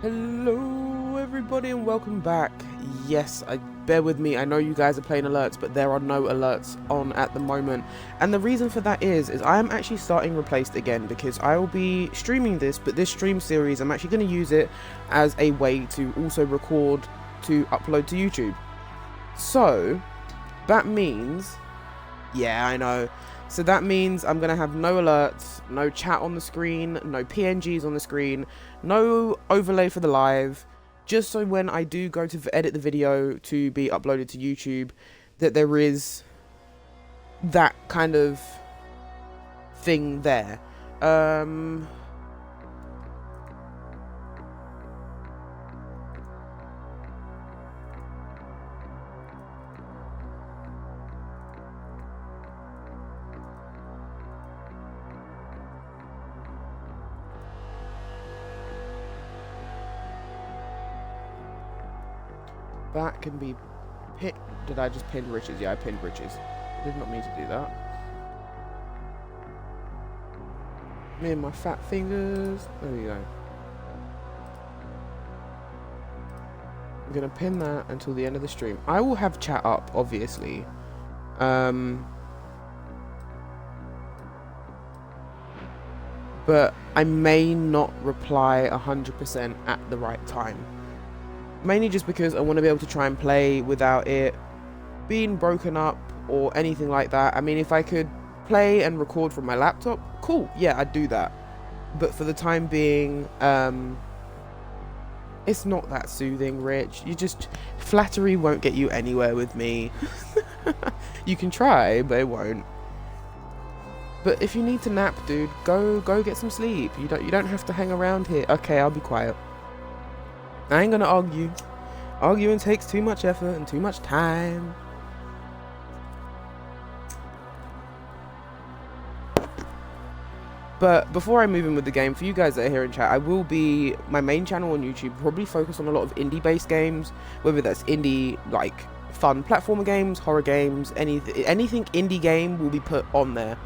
Hello everybody and welcome back. Yes, bear with me, I know you guys are playing alerts, but there are no alerts on at the moment. And the reason for that is I am actually starting Replaced again because I will be streaming this, but this stream series, I'm actually going to use it as a way to also record to upload to YouTube. So, that means, yeah, I know. So that means I'm going to have no alerts, no chat on the screen, no PNGs on the screen, no overlay for the live, just so when I do go to edit the video to be uploaded to YouTube, that there is that kind of thing there. That can be Did I just pin Riches? Yeah, I pinned Riches. I did not mean to do that. Me and my fat fingers. There we go. I'm gonna pin that until the end of the stream. I will have chat up, obviously. But I may not reply 100% at the right time. Mainly just because I want to be able to try and play without it being broken up or anything like that. I mean, if I could play and record from my laptop, cool, yeah, I'd do that. But for the time being, it's not that soothing, Rich. Flattery won't get you anywhere with me. You can try, but it won't. But if you need to nap, dude, go get some sleep. You don't have to hang around here. Okay, I'll be quiet. I ain't gonna argue. Arguing takes too much effort and too much time. But before I move in with the game, for you guys that are here in chat, my main channel on YouTube probably focus on a lot of indie-based games, whether that's indie, like, fun platformer games, horror games, anything indie game will be put on there.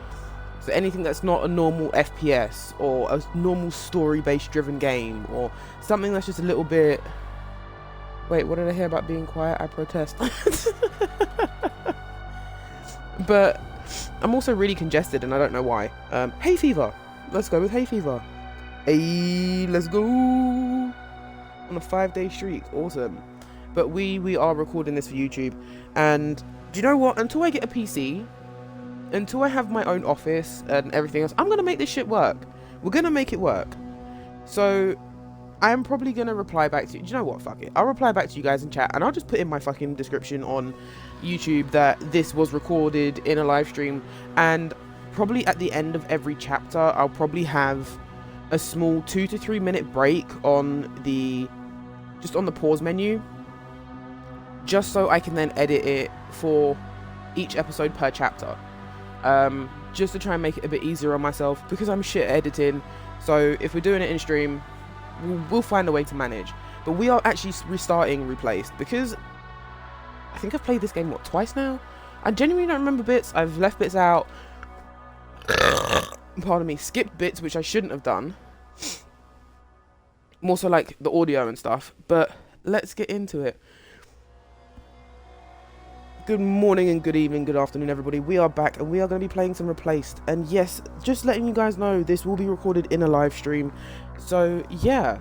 So anything that's not a normal FPS or a normal story-based driven game or something that's just a little bit... Wait, what did I hear about being quiet? I protest. But I'm also really congested and I don't know why. Hay fever. Let's go with hay fever. Hey, let's go. On a 5-day streak. Awesome. But we are recording this for YouTube. And do you know what? Until I get a PC... Until I have my own office and everything else, I'm going to make this shit work. We're going to make it work. So, I'm probably going to reply back to you. Do you know what? Fuck it. I'll reply back to you guys in chat, and I'll just put in my fucking description on YouTube that this was recorded in a live stream. And probably at the end of every chapter, I'll probably have a small 2 to 3 minute break on the pause menu. Just so I can then edit it for each episode per chapter. Just to try and make it a bit easier on myself because I'm shit at editing. So if we're doing it in stream, we'll find a way to manage. But we are actually restarting Replaced because I think I've played this game twice now. I genuinely don't remember bits. I've left bits out. Pardon me, skipped bits which I shouldn't have done. More so like the audio and stuff. But let's get into it. Good morning and good evening, good afternoon everybody. We are back and we are going to be playing some Replaced. And yes, just letting you guys know, this will be recorded in a live stream. So yeah,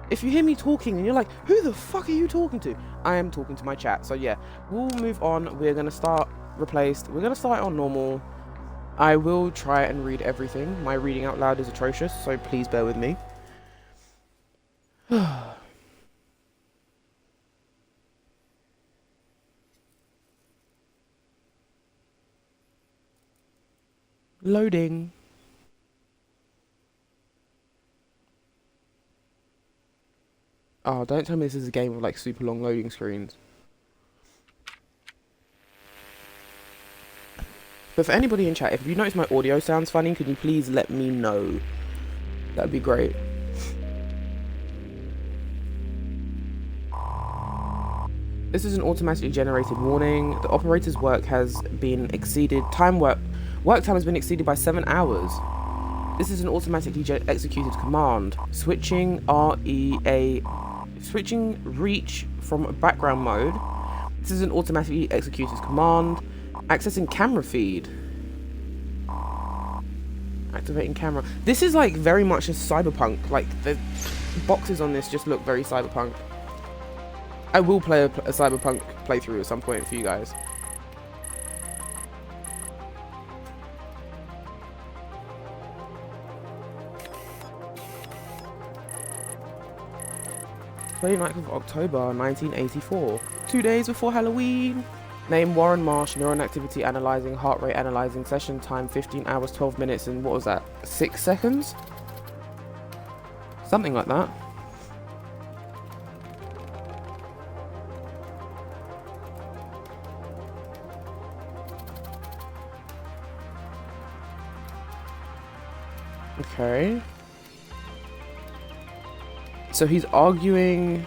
if you hear me talking and you're like, who the fuck are you talking to? I am talking to my chat. So yeah, we'll move on. We're going to start Replaced. We're going to start on normal. I will try and read everything. My reading out loud is atrocious, so please bear with me. Loading. Oh, don't tell me this is a game of like super long loading screens. But for anybody in chat, if you notice my audio sounds funny, could you please let me know? That'd be great. This is an automatically generated warning. The operator's work has been exceeded. Work time has been exceeded by 7 hours. This is an automatically executed command. Switching reach from background mode. This is an automatically executed command. Accessing camera feed. Activating camera. This is like very much a Cyberpunk. Like the boxes on this just look very Cyberpunk. I will play a Cyberpunk playthrough at some point for you guys. Twenty-ninth of October 1984. 2 days before Halloween. Name Warren Marsh, neuron activity analyzing, heart rate analyzing, session time 15 hours 12 minutes and what was that? 6 seconds? Something like that. Okay. So he's arguing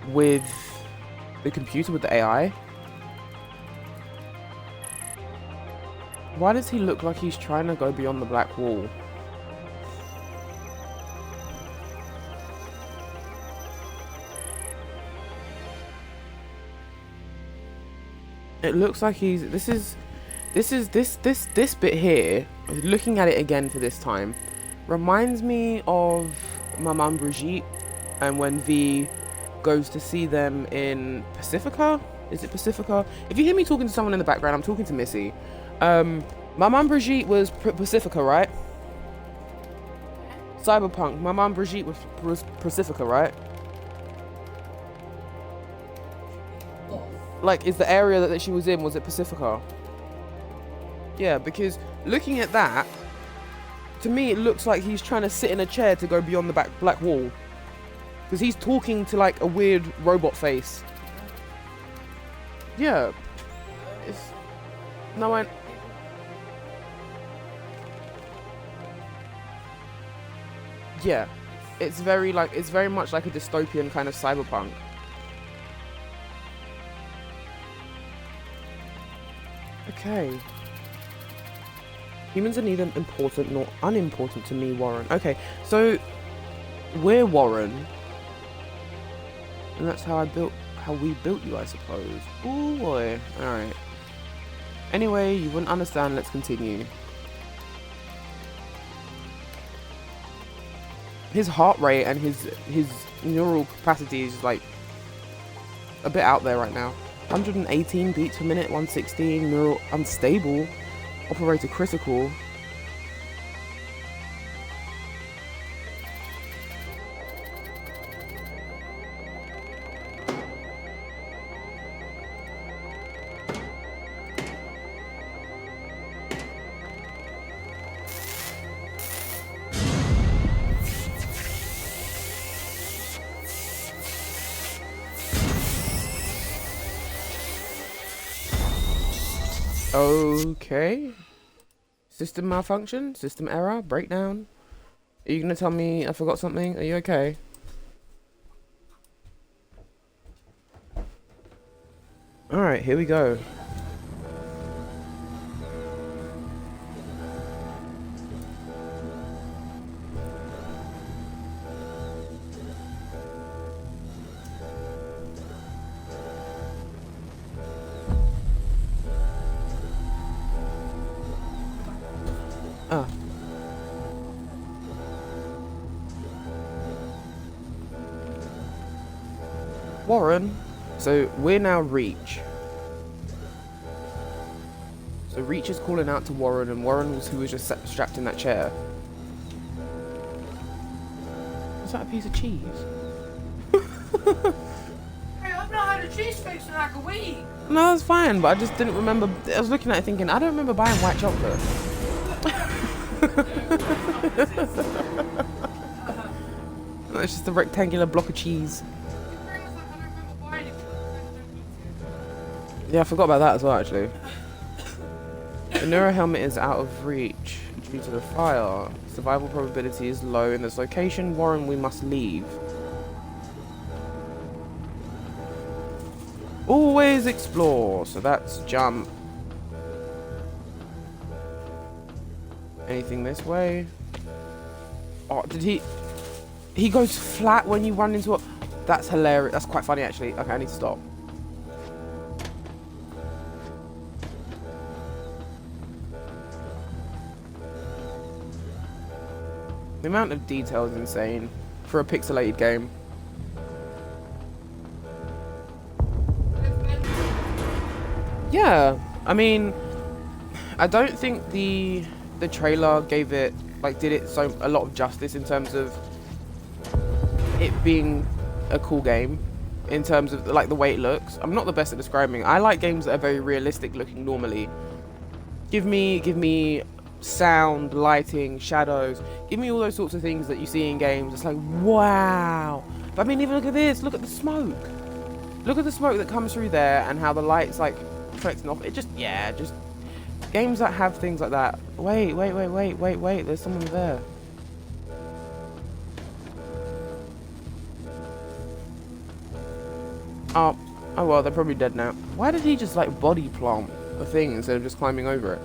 with the computer, with the AI. Why does he look like he's trying to go beyond the black wall? It looks like he's this bit here, looking at it again for this time, reminds me of Maman Brigitte and when V goes to see them in Pacifica. Is it Pacifica? If you hear me talking to someone in the background, I'm talking to Missy. Maman Brigitte was Pacifica, right? Cyberpunk. Maman Brigitte was Pacifica, right? Like, is the area that she was in, was it Pacifica? Yeah, because looking at that, to me it looks like he's trying to sit in a chair to go beyond the black wall. Because he's talking to like a weird robot face. Yeah. It's... No one... Yeah. It's very much like a dystopian kind of cyberpunk. Okay. Humans are neither important nor unimportant to me, Warren. Okay, so we're Warren. And that's how we built you, I suppose. Ooh boy. Alright. Anyway, you wouldn't understand, let's continue. His heart rate and his neural capacity is like a bit out there right now. 118 beats per minute, 116, neural unstable, operator critical. Okay. System malfunction? System error? Breakdown? Are you gonna tell me I forgot something? Are you okay? Alright, here we go. Ah. Warren. So we're now Reach. So Reach is calling out to Warren, and Warren was who was just strapped in that chair. Is that a piece of cheese? Hey, I've not had a cheese fix in like a week. No, that's fine, but I just didn't remember. I was looking at it thinking, I don't remember buying white chocolate. It's just a rectangular block of cheese. Yeah, I forgot about that as well, actually. The neuro helmet is out of reach due to the fire. Survival probability is low in this location. Warren, we must leave. Always explore. So that's jump. Anything this way? Oh, did he? He goes flat when you run into a... That's hilarious. That's quite funny, actually. Okay, I need to stop. The amount of detail is insane for a pixelated game. Yeah, I mean, I don't think the trailer gave it, like, did it a lot of justice in terms of it being a cool game, in terms of like the way it looks. I'm not the best at describing. I like games that are very realistic looking normally. Give me sound, lighting, shadows. Give me all those sorts of things that you see in games. It's like, wow. But I mean, even look at this. Look at the smoke. Look at the smoke that comes through there and how the light's like reflecting off. It just, yeah, just games that have things like that. Wait. There's someone there. Oh well, they're probably dead now. Why did he just like body plant a thing instead of just climbing over it?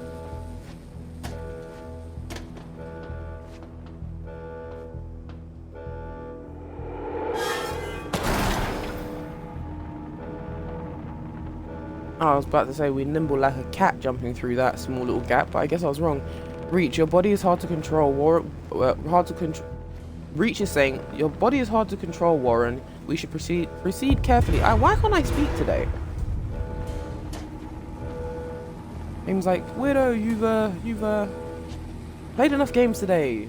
Oh, I was about to say we nimble like a cat jumping through that small little gap, but I guess I was wrong. Reach, your body is hard to control. Reach is saying, your body is hard to control, Warren. We should proceed carefully. Why can't I speak today? Games like, Weirdo, you've played enough games today.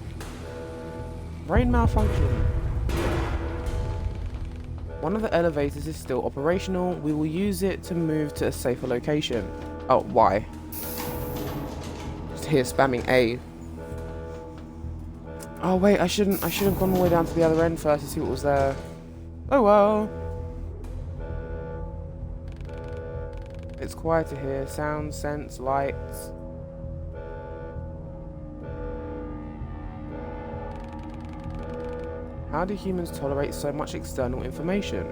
Brain malfunction. One of the elevators is still operational. We will use it to move to a safer location. Oh, why? Just here spamming A. Oh wait, I should have gone all the way down to the other end first to see what was there. Oh well. It's quieter here. Sound, scents, lights. How do humans tolerate so much external information?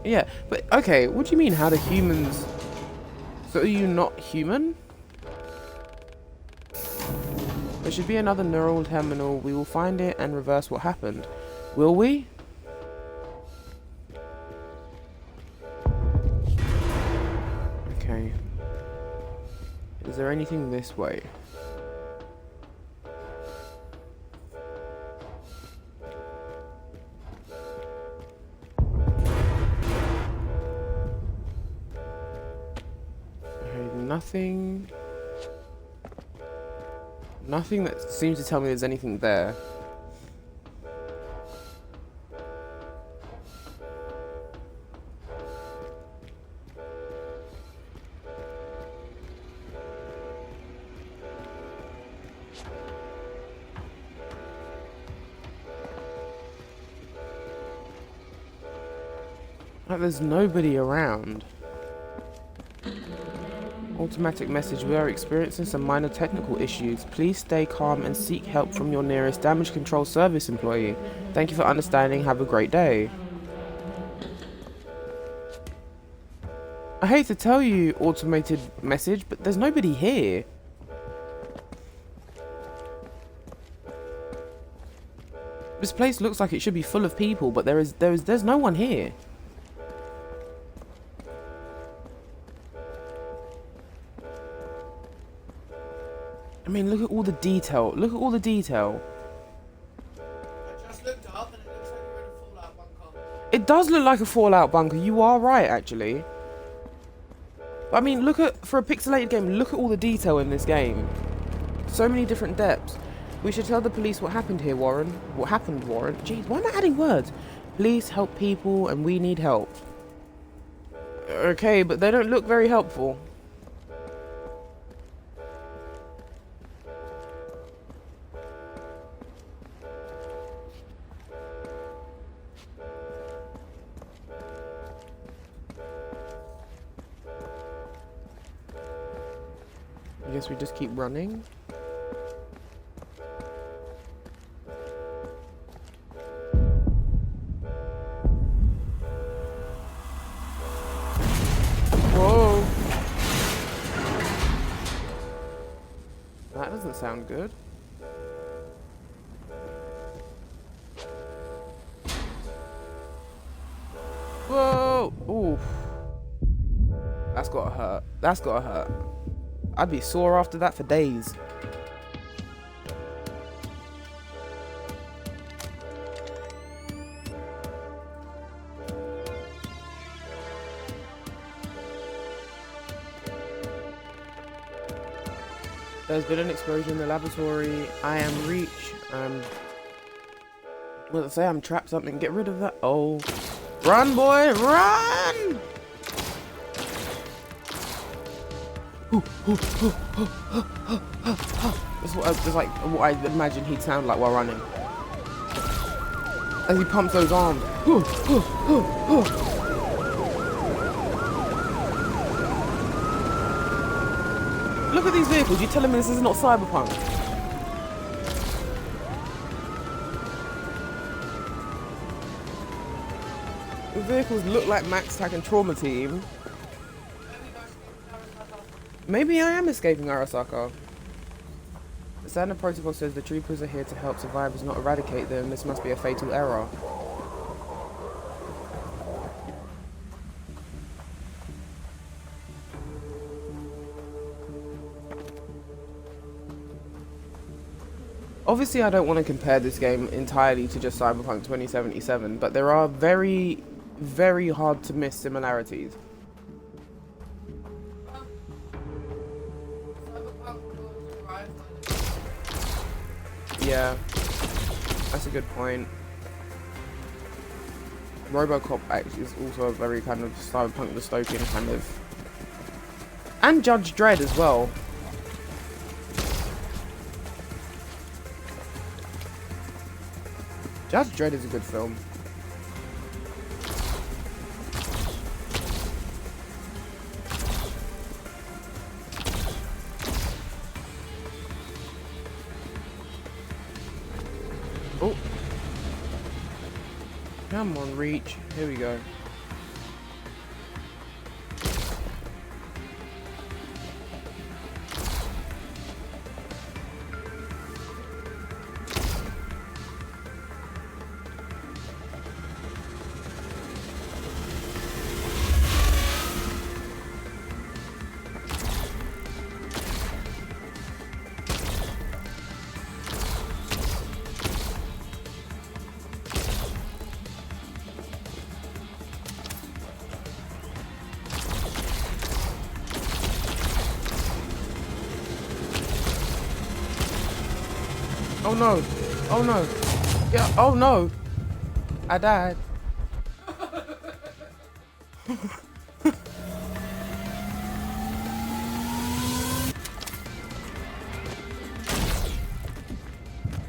Yeah, but okay, what do you mean, how do humans... So are you not human? There should be another neural terminal. We will find it and reverse what happened. Will we? Okay. Is there anything this way? Okay, nothing. Nothing that seems to tell me there's anything there. Like, there's nobody around. Automatic message, we are experiencing some minor technical issues. Please stay calm and seek help from your nearest damage control service employee. Thank you for understanding. Have a great day. I hate to tell you, automated message, but there's nobody here. This place looks like it should be full of people, but there's no one here. I mean, look at all the detail. Look at all the detail. I just looked up and it looks like we're in a Fallout bunker. It does look like a Fallout bunker. You are right, actually. I mean, look at, for a pixelated game, look at all the detail in this game. So many different depths. We should tell the police what happened here, Warren. What happened, Warren? Jeez, why am I adding words? Police help people and we need help. Okay, but they don't look very helpful. I guess we just keep running. Whoa. sound good. Whoa! Oof. That's gotta hurt. That's gotta hurt. I'd be sore after that for days. There's been an explosion in the laboratory. I am Reach. What did I say? I'm trapped something. Get rid of that. Oh. Run, boy! Run! It's like what I imagine he'd sound like while running. As he pumps those arms. Look at these vehicles. You telling me this is not Cyberpunk? The vehicles look like Max Tack and Trauma Team. Maybe I am escaping Arasaka. The standard protocol says the troopers are here to help survivors, not eradicate them. This must be a fatal error. Obviously, I don't want to compare this game entirely to just Cyberpunk 2077, but there are very, very hard to miss similarities. Yeah, that's a good point. RoboCop actually is also a very kind of Cyberpunk dystopian kind of, and Judge Dredd as well. Judge Dredd is a good film. Oh. Come on, Reach. Here we go. Oh no! Oh no! Yeah! Oh no! I died.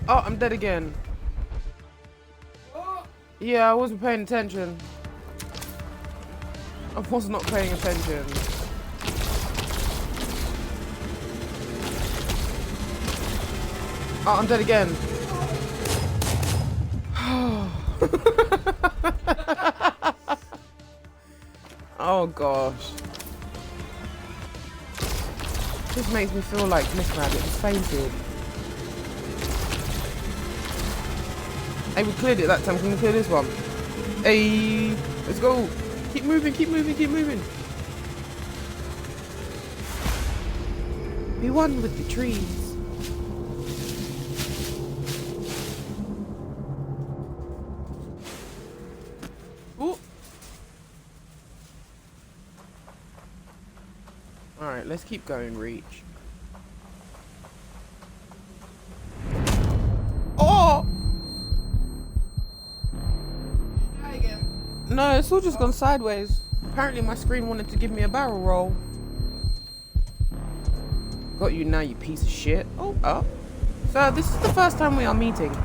Oh, I'm dead again. Yeah, I wasn't paying attention. I was not paying attention. Oh, I'm dead again. Oh gosh. This makes me feel like Miss Rabbit just fainted. Hey, we cleared it that time. Can we clear this one? Hey, let's go. Keep moving, keep moving, keep moving. Be one with the trees. Alright, let's keep going, Reach. Oh! No, it's all just gone sideways. Apparently my screen wanted to give me a barrel roll. Got you now, you piece of shit. Oh, up. So this is the first time we are meeting.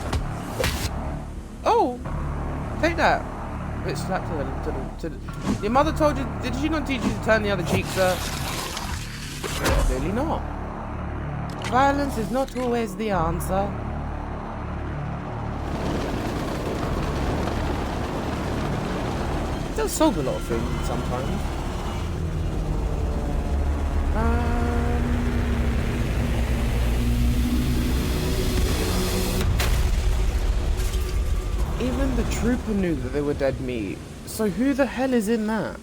Oh! Take that. Bitch slap to the... Your mother told you... Did she not teach you to turn the other cheek, sir? Clearly not. Violence is not always the answer. It does solve a lot of things sometimes. Even the trooper knew that they were dead meat. So who the hell is in that?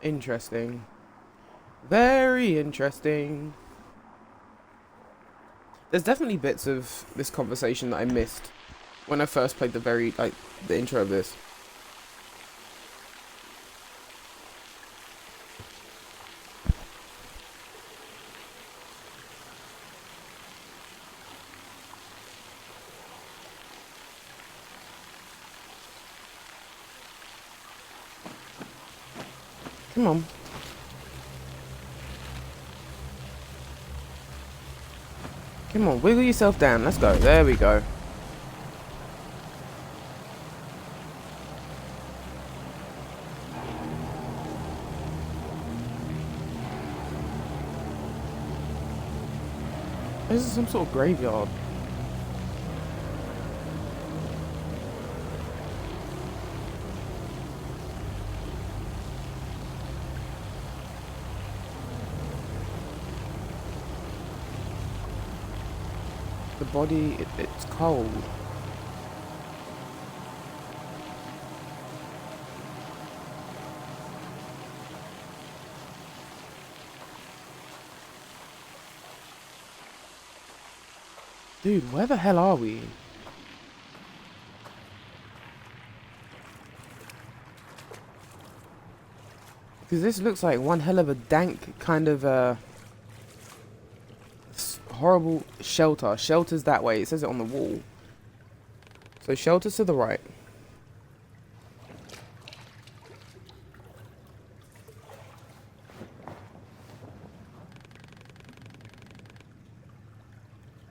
Interesting. Very interesting. There's definitely bits of this conversation that I missed when I first played the intro of this. Come on. Come on, wiggle yourself down. Let's go. There we go. This is some sort of graveyard. The body, it's cold. Dude, where the hell are we? Because this looks like one hell of a dank kind of horrible shelter. Shelter's that way. It says it on the wall. So shelter's to the right.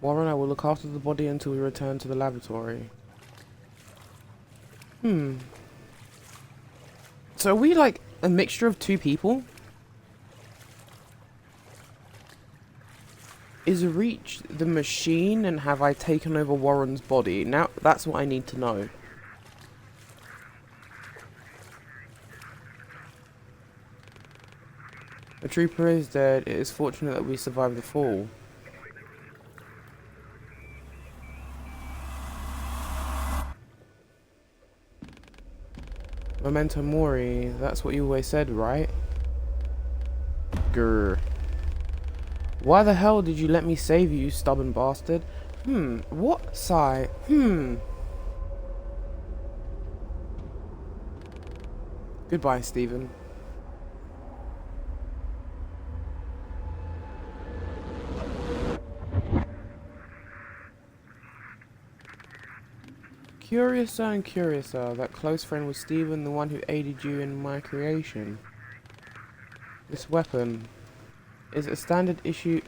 Warren, I will look after the body until we return to the laboratory. So are we like a mixture of two people? Is Reach the machine, and have I taken over Warren's body? Now that's what I need to know. The trooper is dead. It is fortunate that we survived the fall. Memento Mori, that's what you always said, right? Grr. Why the hell did you let me save you, stubborn bastard? What? Sigh. Goodbye, Stephen. Curiouser and curiouser, that close friend was Stephen, the one who aided you in my creation. This weapon is a standard issue.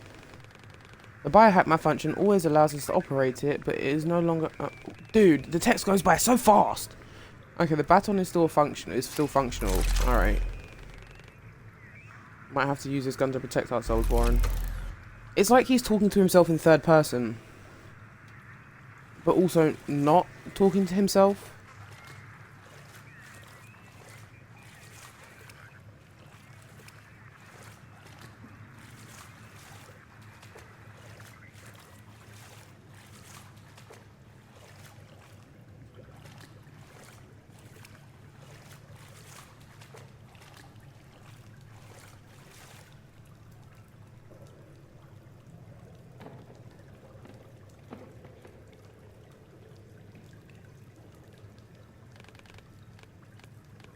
The biohack malfunction always allows us to operate it, but it is no longer... dude, the text goes by so fast! Okay, the baton is still functional. Alright. Might have to use this gun to protect ourselves, Warren. It's like he's talking to himself in third person, but also not talking to himself.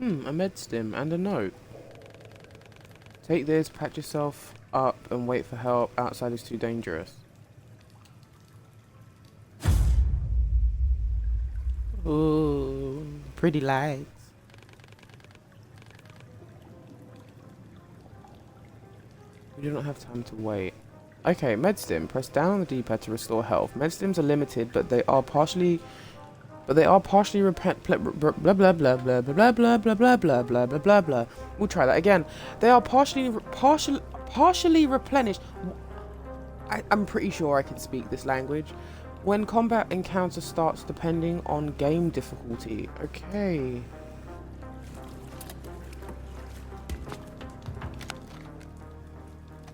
A med stim and a note. Take this, patch yourself up, and wait for help. Outside is too dangerous. Ooh, pretty lights. We do not have time to wait. Okay, medstim. Press down on the D-pad to restore health. Medstims are limited, but they are partially repent blah blah blah blah blah blah blah blah blah blah blah blah blah blah blah. We'll try that again. They are partially replenished. I'm pretty sure I can speak this language. When combat encounter starts, depending on game difficulty. Okay.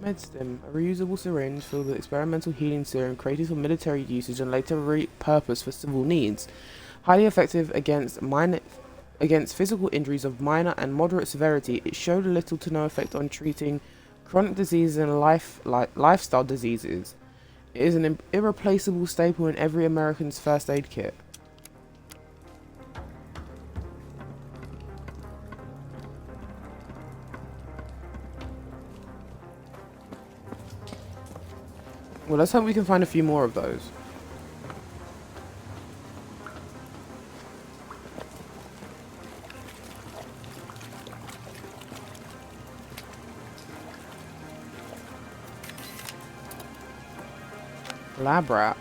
MedStim, a reusable syringe filled with experimental healing serum created for military usage and later repurposed for civil needs. Highly effective against physical injuries of minor and moderate severity, it showed little to no effect on treating chronic diseases and lifestyle diseases. It is an irreplaceable staple in every American's first aid kit. Well, let's hope we can find a few more of those. Lab rat.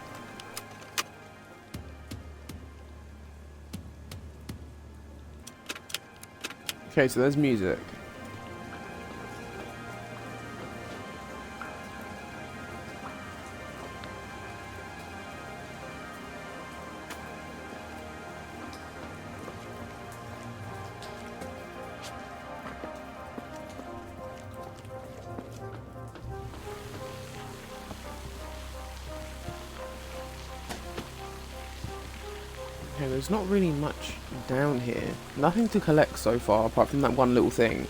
Okay, so there's music. Okay, there's not really much down here. Nothing to collect so far, apart from that one little thing.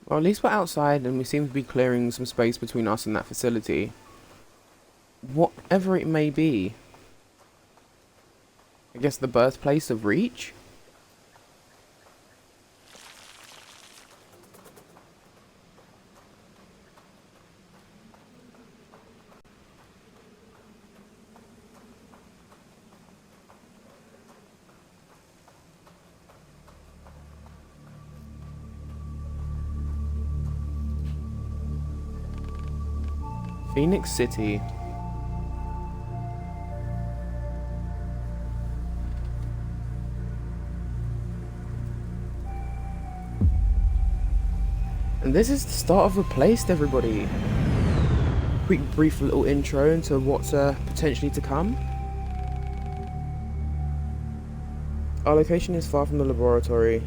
Well, at least we're outside and we seem to be clearing some space between us and that facility. Whatever it may be. I guess the birthplace of Reach? Phoenix City. And this is the start of Replaced, everybody. Quick brief little intro into what's potentially to come. Our location is far from the laboratory.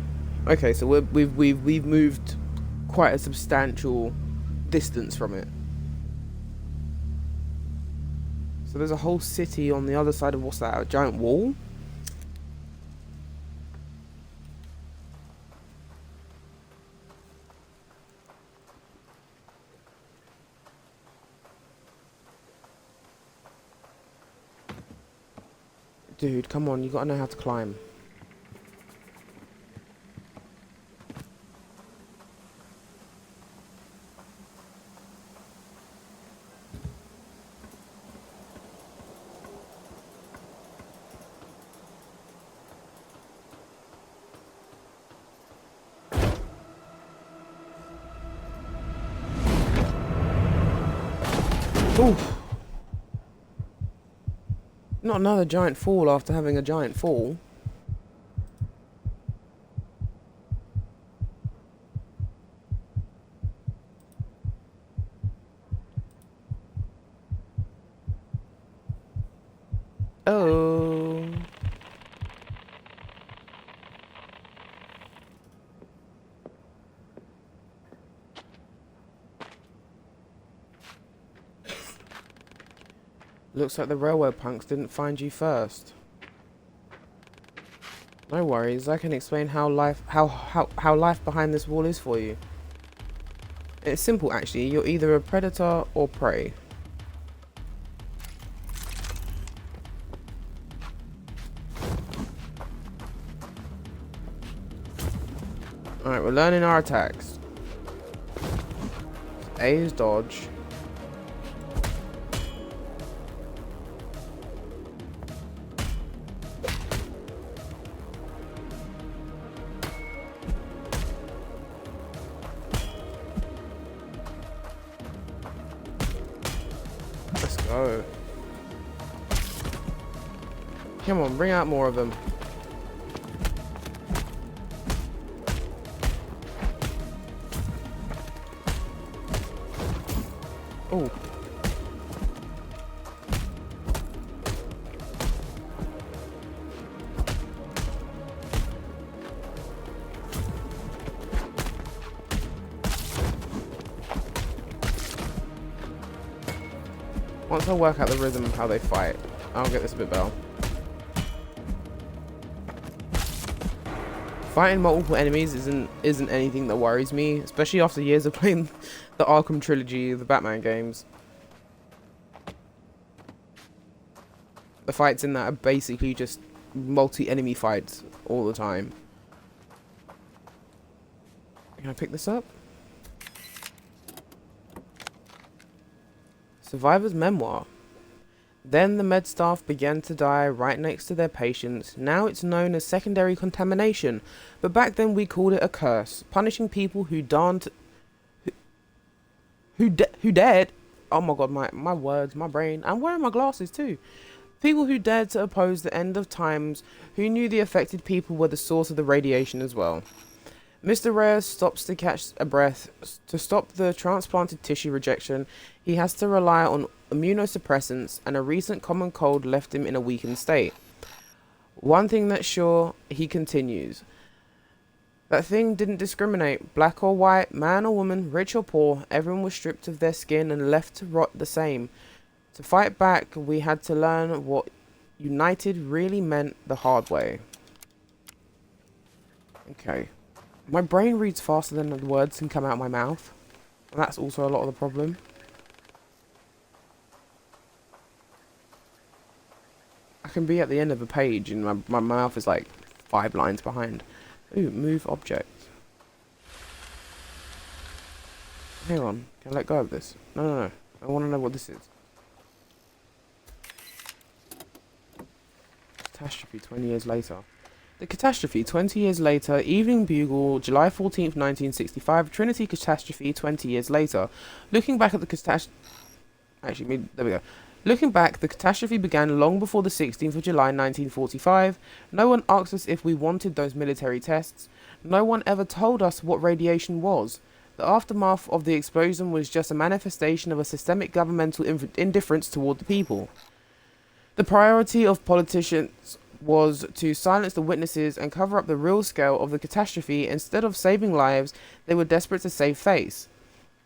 Okay, so we've moved quite a substantial distance from it. So there's a whole city on the other side of, what's that, a giant wall? Dude, come on, you gotta know how to climb. Oof. Not another giant fall after having a giant fall. Oh. Looks like the railway punks didn't find you first. No worries, I can explain how life behind this wall is for you. It's simple actually, you're either a predator or prey. Alright, we're learning our attacks. A is dodge. Let's go. Come on, bring out more of them. Oh. Once I work out the rhythm of how they fight, I'll get this a bit better. Fighting multiple enemies isn't anything that worries me, especially after years of playing the Arkham trilogy, the Batman games. The fights in that are basically just multi-enemy fights all the time. Can I pick this up? Survivor's memoir. Then the med staff began to die right next to their patients. Now it's known as secondary contamination, but back then we called it a curse, punishing people who dared. Oh my god, my words, my brain. I'm wearing my glasses too. People who dared to oppose the end of times, who knew the affected people were the source of the radiation as well. Mr. Reyes stops to catch a breath. To stop the transplanted tissue rejection, he has to rely on immunosuppressants, and a recent common cold left him in a weakened state. One thing that's sure, he continues. That thing didn't discriminate, black or white, man or woman, rich or poor, everyone was stripped of their skin and left to rot the same. To fight back, we had to learn what united really meant the hard way. Okay. My brain reads faster than the words can come out of my mouth. And that's also a lot of the problem. I can be at the end of a page and my mouth is like 5 lines behind. Ooh, move object. Hang on, can I let go of this? No. I want to know what this is. Catastrophe 20 years later. The catastrophe 20 years later, Evening Bugle, July 14th, 1965, Trinity catastrophe 20 years later. Looking back at the catastrophe... Actually, there we go. Looking back, the catastrophe began long before the 16th of July 1945. No one asked us if we wanted those military tests. No one ever told us what radiation was. The aftermath of the explosion was just a manifestation of a systemic governmental indifference toward the people. The priority of politicians was to silence the witnesses and cover up the real scale of the catastrophe. Instead of saving lives, they were desperate to save face.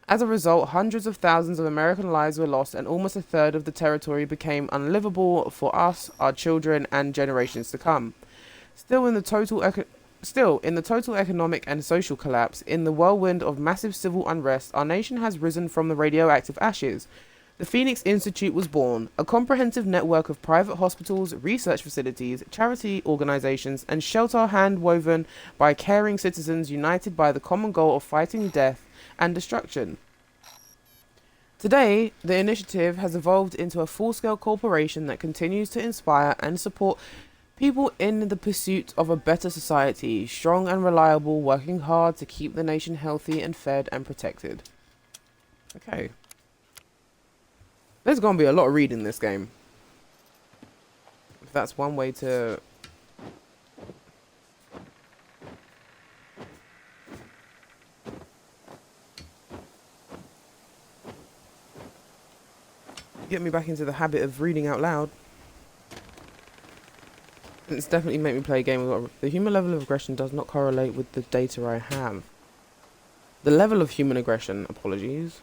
As a result, hundreds of thousands of American lives were lost, and almost a third of the territory became unlivable for us, our children, and generations to come. Still, in the total economic and social collapse, in the whirlwind of massive civil unrest, our nation has risen from the radioactive ashes. The Phoenix Institute was born, a comprehensive network of private hospitals, research facilities, charity organizations, and shelter hand-woven by caring citizens united by the common goal of fighting death and destruction. Today, the initiative has evolved into a full-scale corporation that continues to inspire and support people in the pursuit of a better society, strong and reliable, working hard to keep the nation healthy and fed and protected. Okay. There's going to be a lot of reading in this game. If that's one way to... get me back into the habit of reading out loud. It's definitely made me play a game with the human level of aggression does not correlate with the data I have. The level of human aggression, apologies.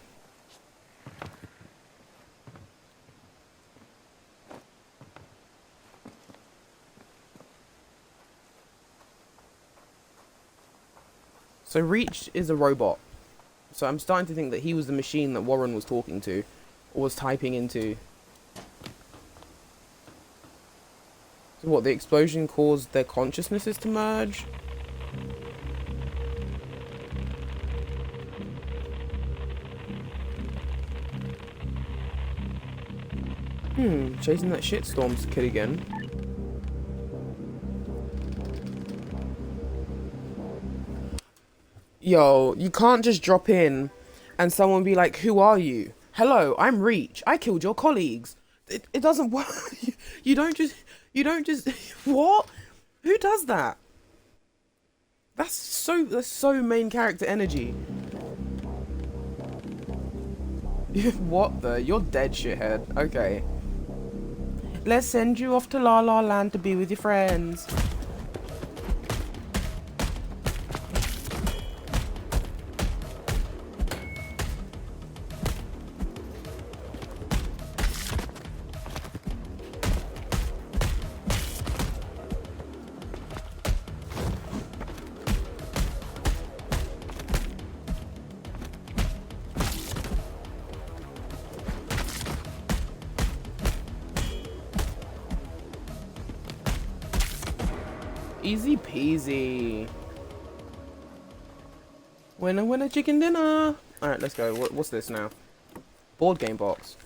So Reach is a robot. So I'm starting to think that he was the machine that Warren was talking to, or was typing into. So what, the explosion caused their consciousnesses to merge? Chasing that shitstorm kid again. Yo, you can't just drop in and someone be like, who are you? Hello, I'm Reach. I killed your colleagues. It doesn't work. You don't just, what? Who does that? That's so main character energy. What the? You're dead, shithead. Okay. Let's send you off to La La Land to be with your friends. Easy peasy. Winner, winner, chicken dinner. Alright, let's go. What's this now? Board game box.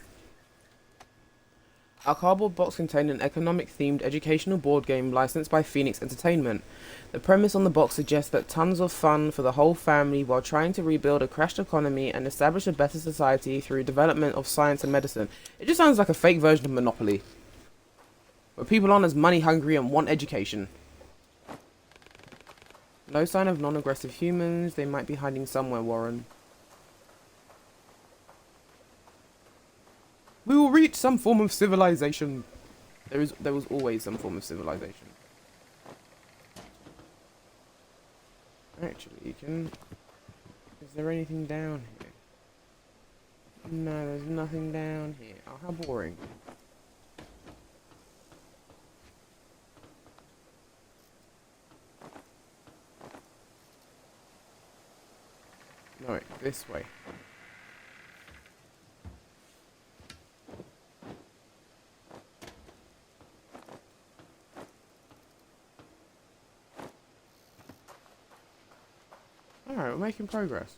Our cardboard box contained an economic-themed educational board game licensed by Phoenix Entertainment. The premise on the box suggests that tons of fun for the whole family while trying to rebuild a crashed economy and establish a better society through development of science and medicine. It just sounds like a fake version of Monopoly, where people aren't as money-hungry and want education. No sign of non-aggressive humans. They might be hiding somewhere, Warren. We will reach some form of civilization. There was always some form of civilization. Actually, is there anything down here? No, there's nothing down here. Oh, how boring. No, wait, this way. Alright, we're making progress.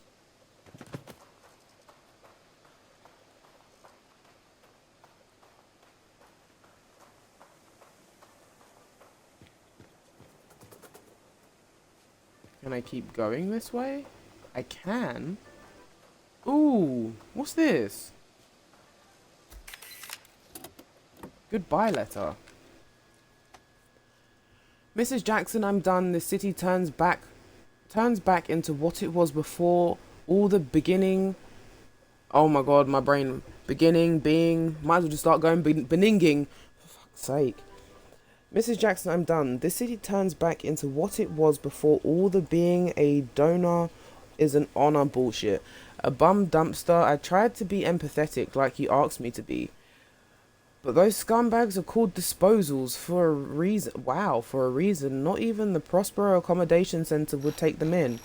Can I keep going this way? I can. Ooh, what's this? Goodbye letter. Mrs. Jackson, I'm done. The city turns back into what it was before all the beginning. Oh my god, my brain. Beginning, being. Might as well just start going beninging. For fuck's sake. Mrs. Jackson, I'm done. This city turns back into what it was before all the being a donor is an honor bullshit. A bum dumpster. I tried to be empathetic like you asked me to be. But those scumbags are called disposals for a reason. Wow, for a reason. Not even the Prospero Accommodation Center would take them in.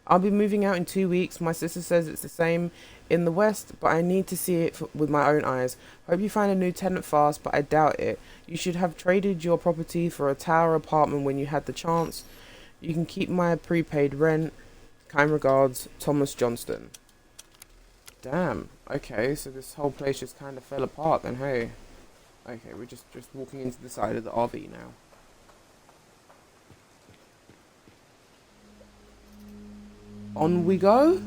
I'll be moving out in 2 weeks. My sister says it's the same in the West, but I need to see it with my own eyes. Hope you find a new tenant fast, but I doubt it. You should have traded your property for a tower apartment when you had the chance. You can keep my prepaid rent. Kind regards, Thomas Johnston. Damn. Okay, so this whole place just kind of fell apart then, hey. Okay, we're just walking into the side of the RV now. On we go.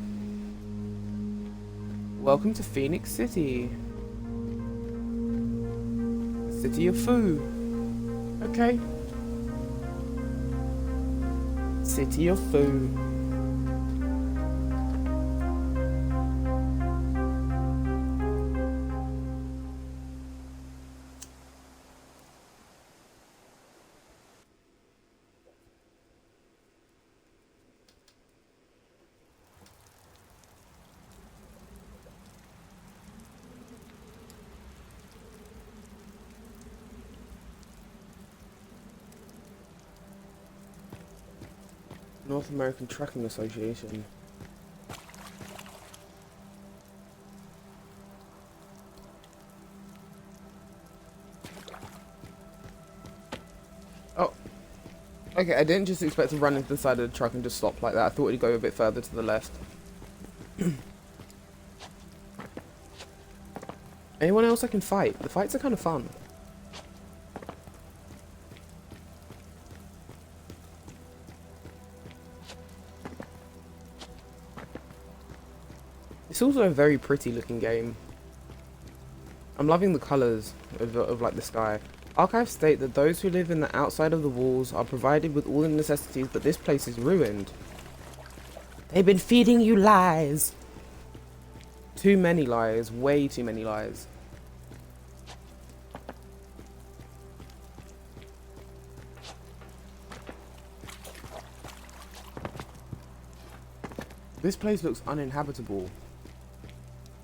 Welcome to Phoenix City. City of Foo. Okay. City of Foo. North American Trucking Association. Oh. Okay, I didn't just expect to run into the side of the truck and just stop like that. I thought it'd go a bit further to the left. Anyone else I can fight? The fights are kind of fun. It's also a very pretty looking game. I'm loving the colours of like the sky. Archives state that those who live in the outside of the walls are provided with all the necessities, but this place is ruined. They've been feeding you lies. Too many lies, way too many lies. This place looks uninhabitable.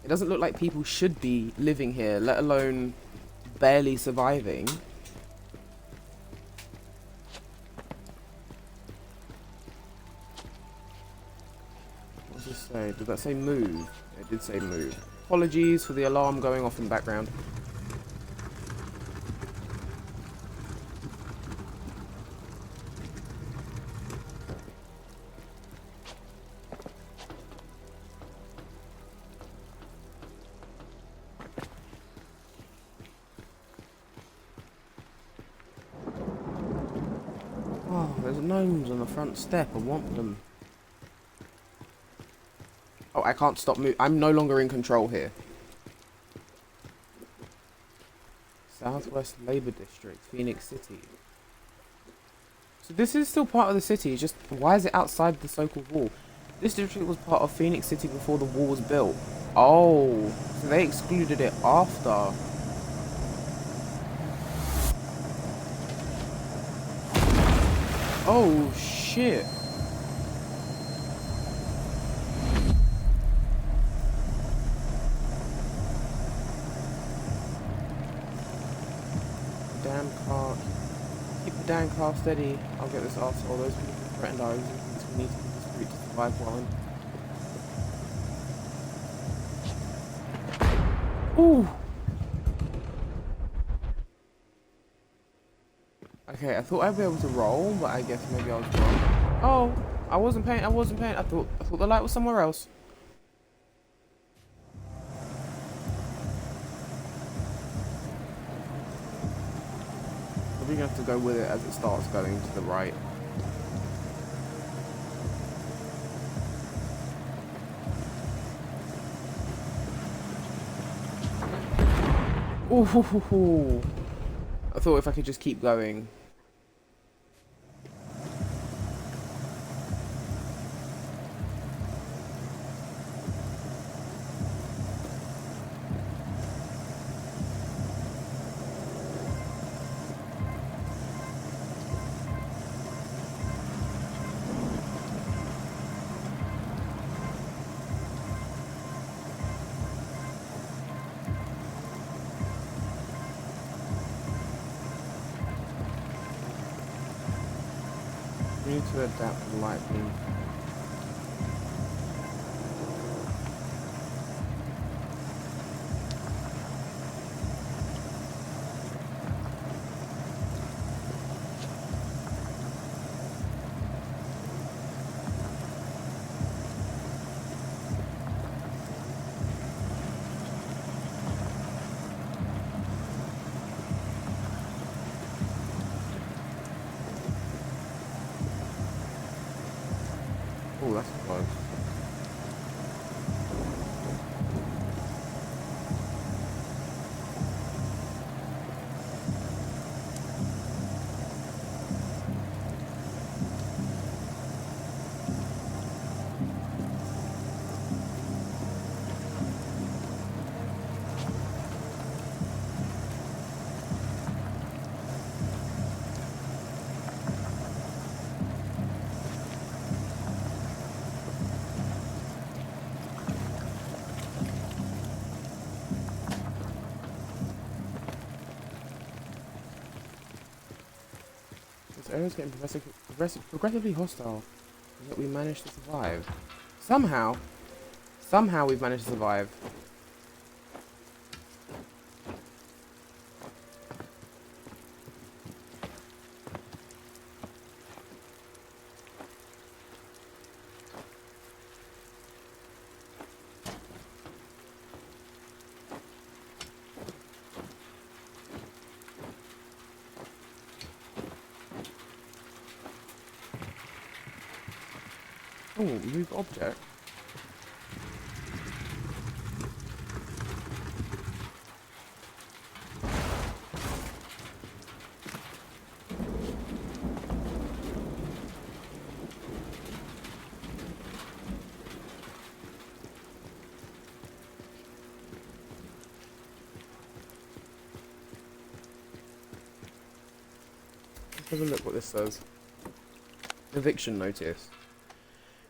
It doesn't look like people should be living here, let alone barely surviving. What does this say? Did that say move? It did say move. Apologies for the alarm going off in the background. the gnomes on the front step. I want them. Oh, I can't stop moving. I'm no longer in control here. Southwest Labor District, Phoenix City. So this is still part of the city, just why is it outside the so-called wall? This district was part of Phoenix City before the wall was built. Oh, so they excluded it after. Oh, shit. Damn car. Keep the damn car steady. I'll get this arsehole. Those people threatened our existence. We need to keep this route to survive while in. Ooh. Okay, I thought I'd be able to roll, but I guess maybe I was wrong. Oh, I wasn't paying. I thought the light was somewhere else. We're gonna have to go with it as it starts going to the right. Ooh, I thought if I could just keep going. We need to adapt the light beam. Oh, that's close. This area is getting progressively hostile, yet we managed to survive. Somehow we've managed to survive. Oh, move object. Let's have a look what this says. Eviction notice.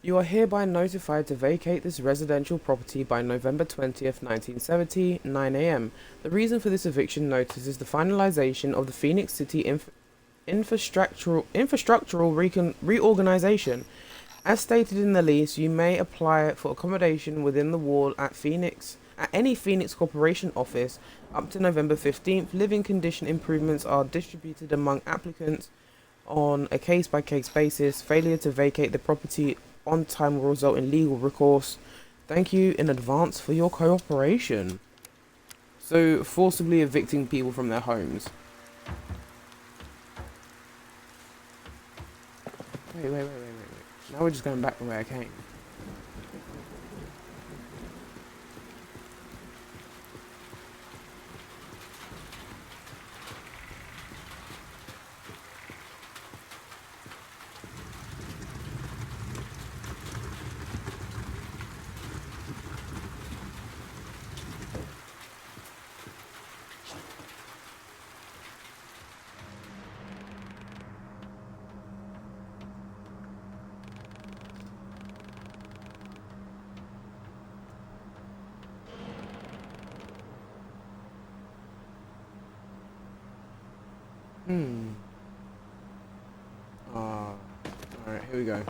You are hereby notified to vacate this residential property by November 20th, 1970, 9 AM. The reason for this eviction notice is the finalization of the Phoenix City infrastructural reorganization. As stated in the lease, you may apply for accommodation within the wall at any Phoenix Corporation office up to November 15th. Living condition improvements are distributed among applicants on a case-by-case basis. Failure to vacate the property on time will result in legal recourse. Thank you in advance for your cooperation. So, forcibly evicting people from their homes. Wait. Now we're just going back the way I came. Alright, here we go.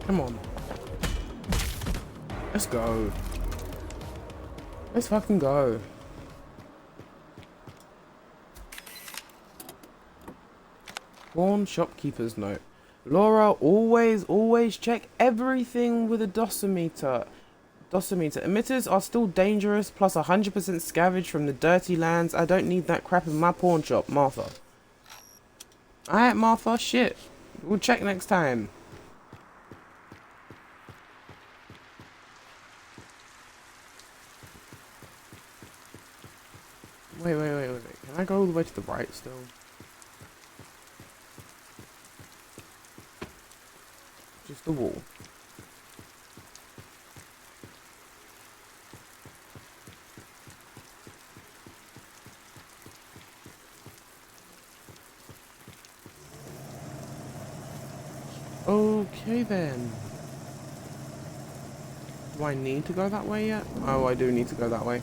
Come on. Let's go. Let's fucking go. Pawn shopkeeper's note. Laura, always check everything with a dosimeter. Emitters are still dangerous, plus 100% scavenge from the dirty lands. I don't need that crap in my pawn shop, Martha. Alright, Martha, shit. We'll check next time. Wait. Can I go all the way to the right still? Just the wall. Okay then. Do I need to go that way yet? Oh, I do need to go that way.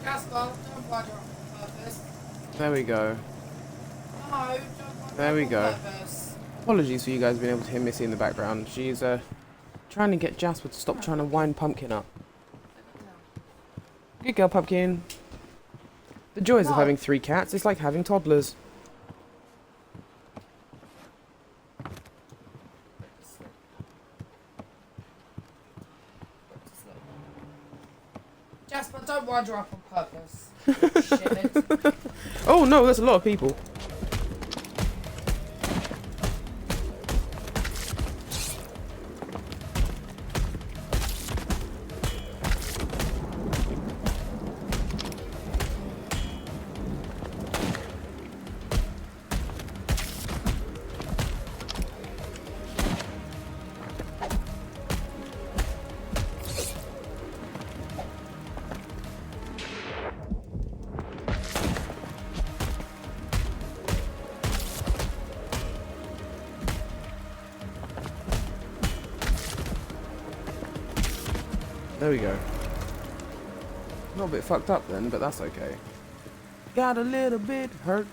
Jasper, don't wander off on purpose. There we go. No, don't wander There we off go. on purpose. Apologies for you guys being able to hear Missy in the background. She's trying to get Jasper to stop trying to wind Pumpkin up. Good girl, Pumpkin. The joys of having 3 cats is like having toddlers. Jasper, don't wander off on purpose. Shit. Oh no, there's a lot of people. There we go. A little bit fucked up then, but that's okay. Got a little bit hurt.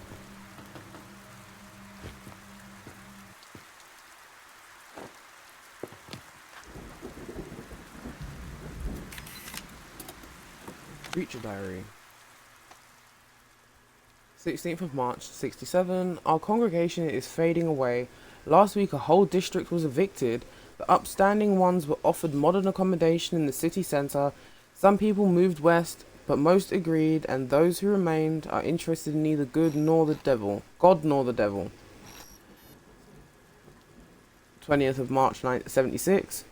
Creature diary. 16th of March, 67. Our congregation is fading away. Last week a whole district was evicted. The upstanding ones were offered modern accommodation in the city centre. Some people moved west, but most agreed, and those who remained are interested in neither God nor the devil. 20th of March, 76.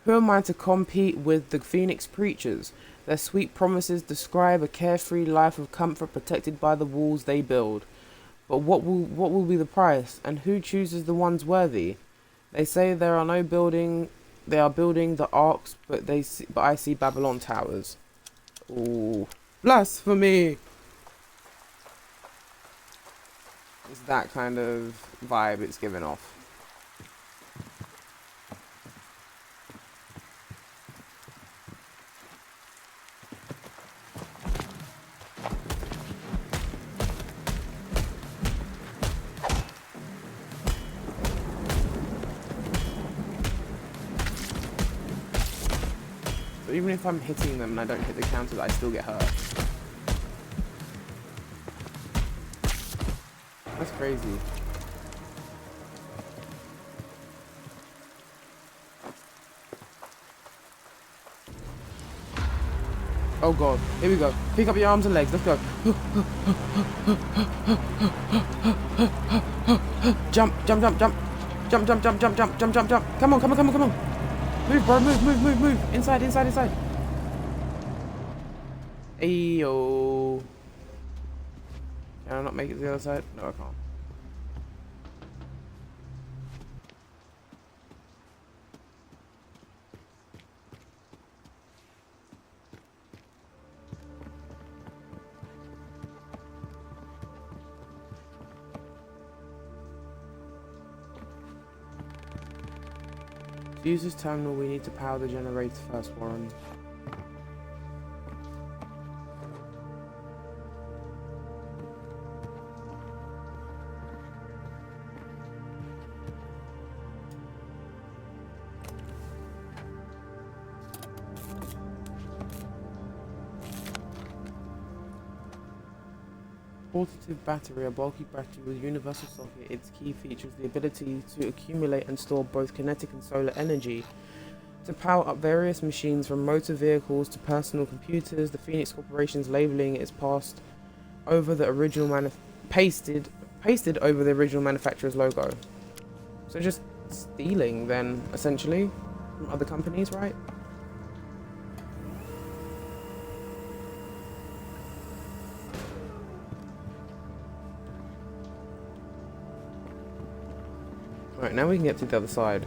Who am I to compete with the Phoenix Preachers? Their sweet promises describe a carefree life of comfort protected by the walls they build. But what will be the price, and who chooses the ones worthy? They say there are no building. They are building the arcs, but I see Babylon towers. Ooh, blasphemy! It's that kind of vibe it's giving off. So even if I'm hitting them and I don't hit the counters, I still get hurt. That's crazy. Oh god, here we go. Pick up your arms and legs, let's go. Jump, jump, jump, jump. Jump, jump, jump, jump, jump, jump, jump, jump. Come on, come on, come on, come on. Move, bro, move, move, move, move. Inside, inside, inside. Ayo. Can I not make it to the other side? No, I can't. To use this terminal, we need to power the generator first, Warren. Portative battery, a bulky battery with a universal socket. Its key features the ability to accumulate and store both kinetic and solar energy to power up various machines from motor vehicles to personal computers. The Phoenix Corporation's labeling is pasted over the original pasted over the original manufacturer's logo. So just stealing then, essentially, from other companies, right? Right, now we can get to the other side.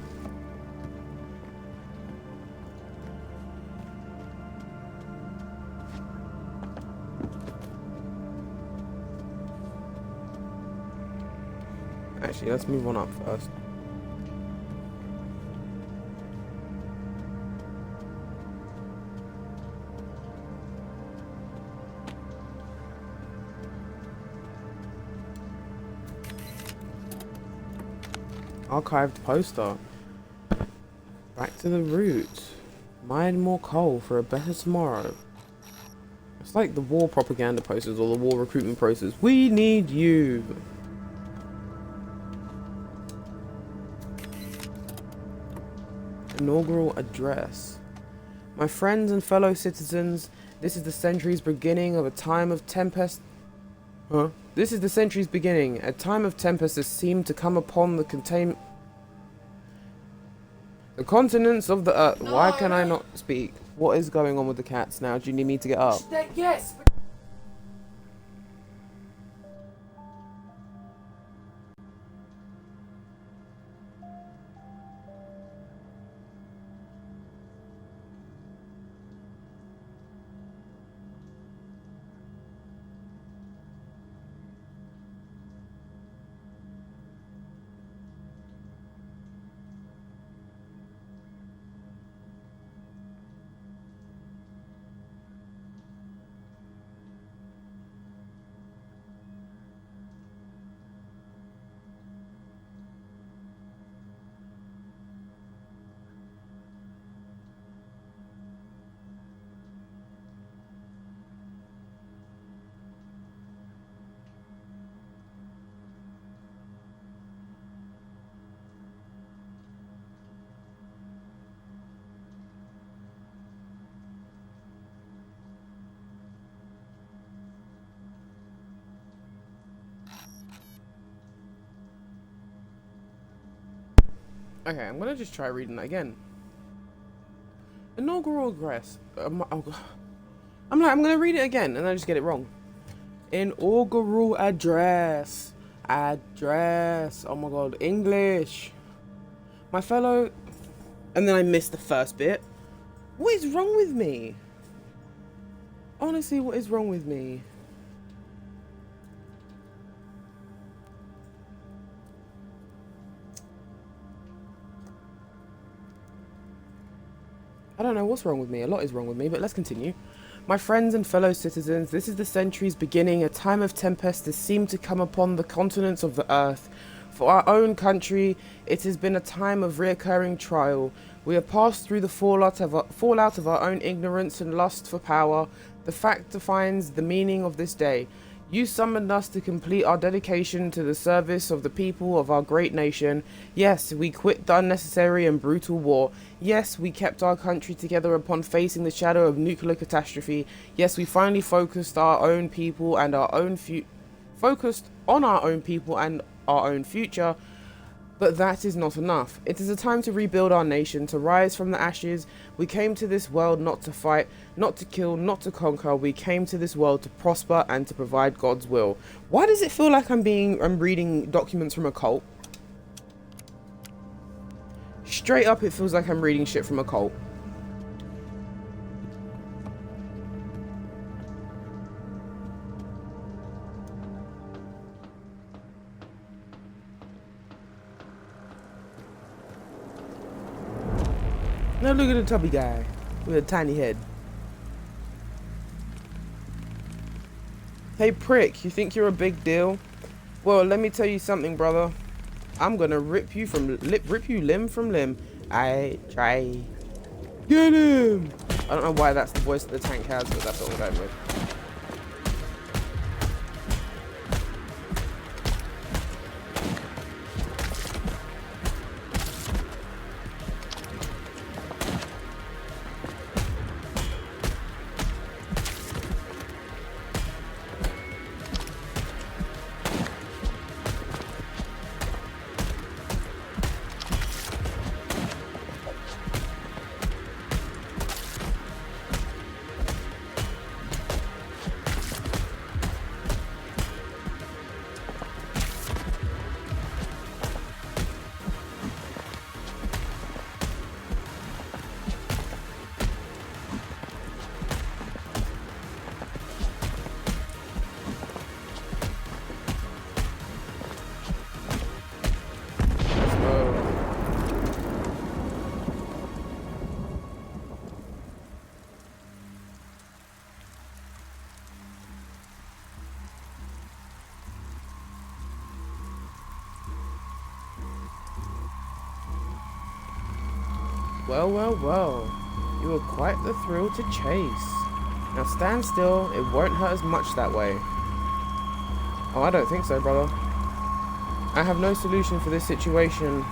Actually, let's move on up first. Archived poster. Back to the roots. Mine more coal for a better tomorrow. It's like the war propaganda posters or the war recruitment posters. We need you. Inaugural address. My friends and fellow citizens, this is the century's beginning of a time of tempest. Huh? This is the century's beginning. A time of tempest has seemed to come upon the continents of the earth. No, why can I not speak? What is going on with the cats now? Do you need me to get up? Yes. Okay, I'm gonna just try reading that again. Inaugural address. I'm gonna read it again and I just get it wrong. Inaugural address. Address. Oh my god, English. My fellow. And then I missed the first bit. What is wrong with me? Honestly, what is wrong with me? I don't know what's wrong with me. A lot is wrong with me, but let's continue. My friends and fellow citizens, this is the century's beginning, a time of tempest has seemed to come upon the continents of the earth. For our own country, it has been a time of reoccurring trial. We have passed through the fallout of our own ignorance and lust for power. The fact defines the meaning of this day. You summoned us to complete our dedication to the service of the people of our great nation. Yes, we quit the unnecessary and brutal war. Yes, we kept our country together upon facing the shadow of nuclear catastrophe. Yes, we finally focused on our own people and our own future. But that is not enough. It is a time to rebuild our nation, to rise from the ashes. We came to this world not to fight, not to kill, not to conquer. We came to this world to prosper and to provide God's will. Why does it feel like I'm reading documents from a cult? Straight up, it feels like I'm reading shit from a cult. Now look at the tubby guy with a tiny head. Hey prick, you think you're a big deal? Well, let me tell you something, brother. I'm gonna rip you limb from limb. I try. Get him! I don't know why that's the voice that the tank has, but that's what I'm going with. Well, well, well. You were quite the thrill to chase. Now stand still, it won't hurt as much that way. Oh, I don't think so, brother. I have no solution for this situation.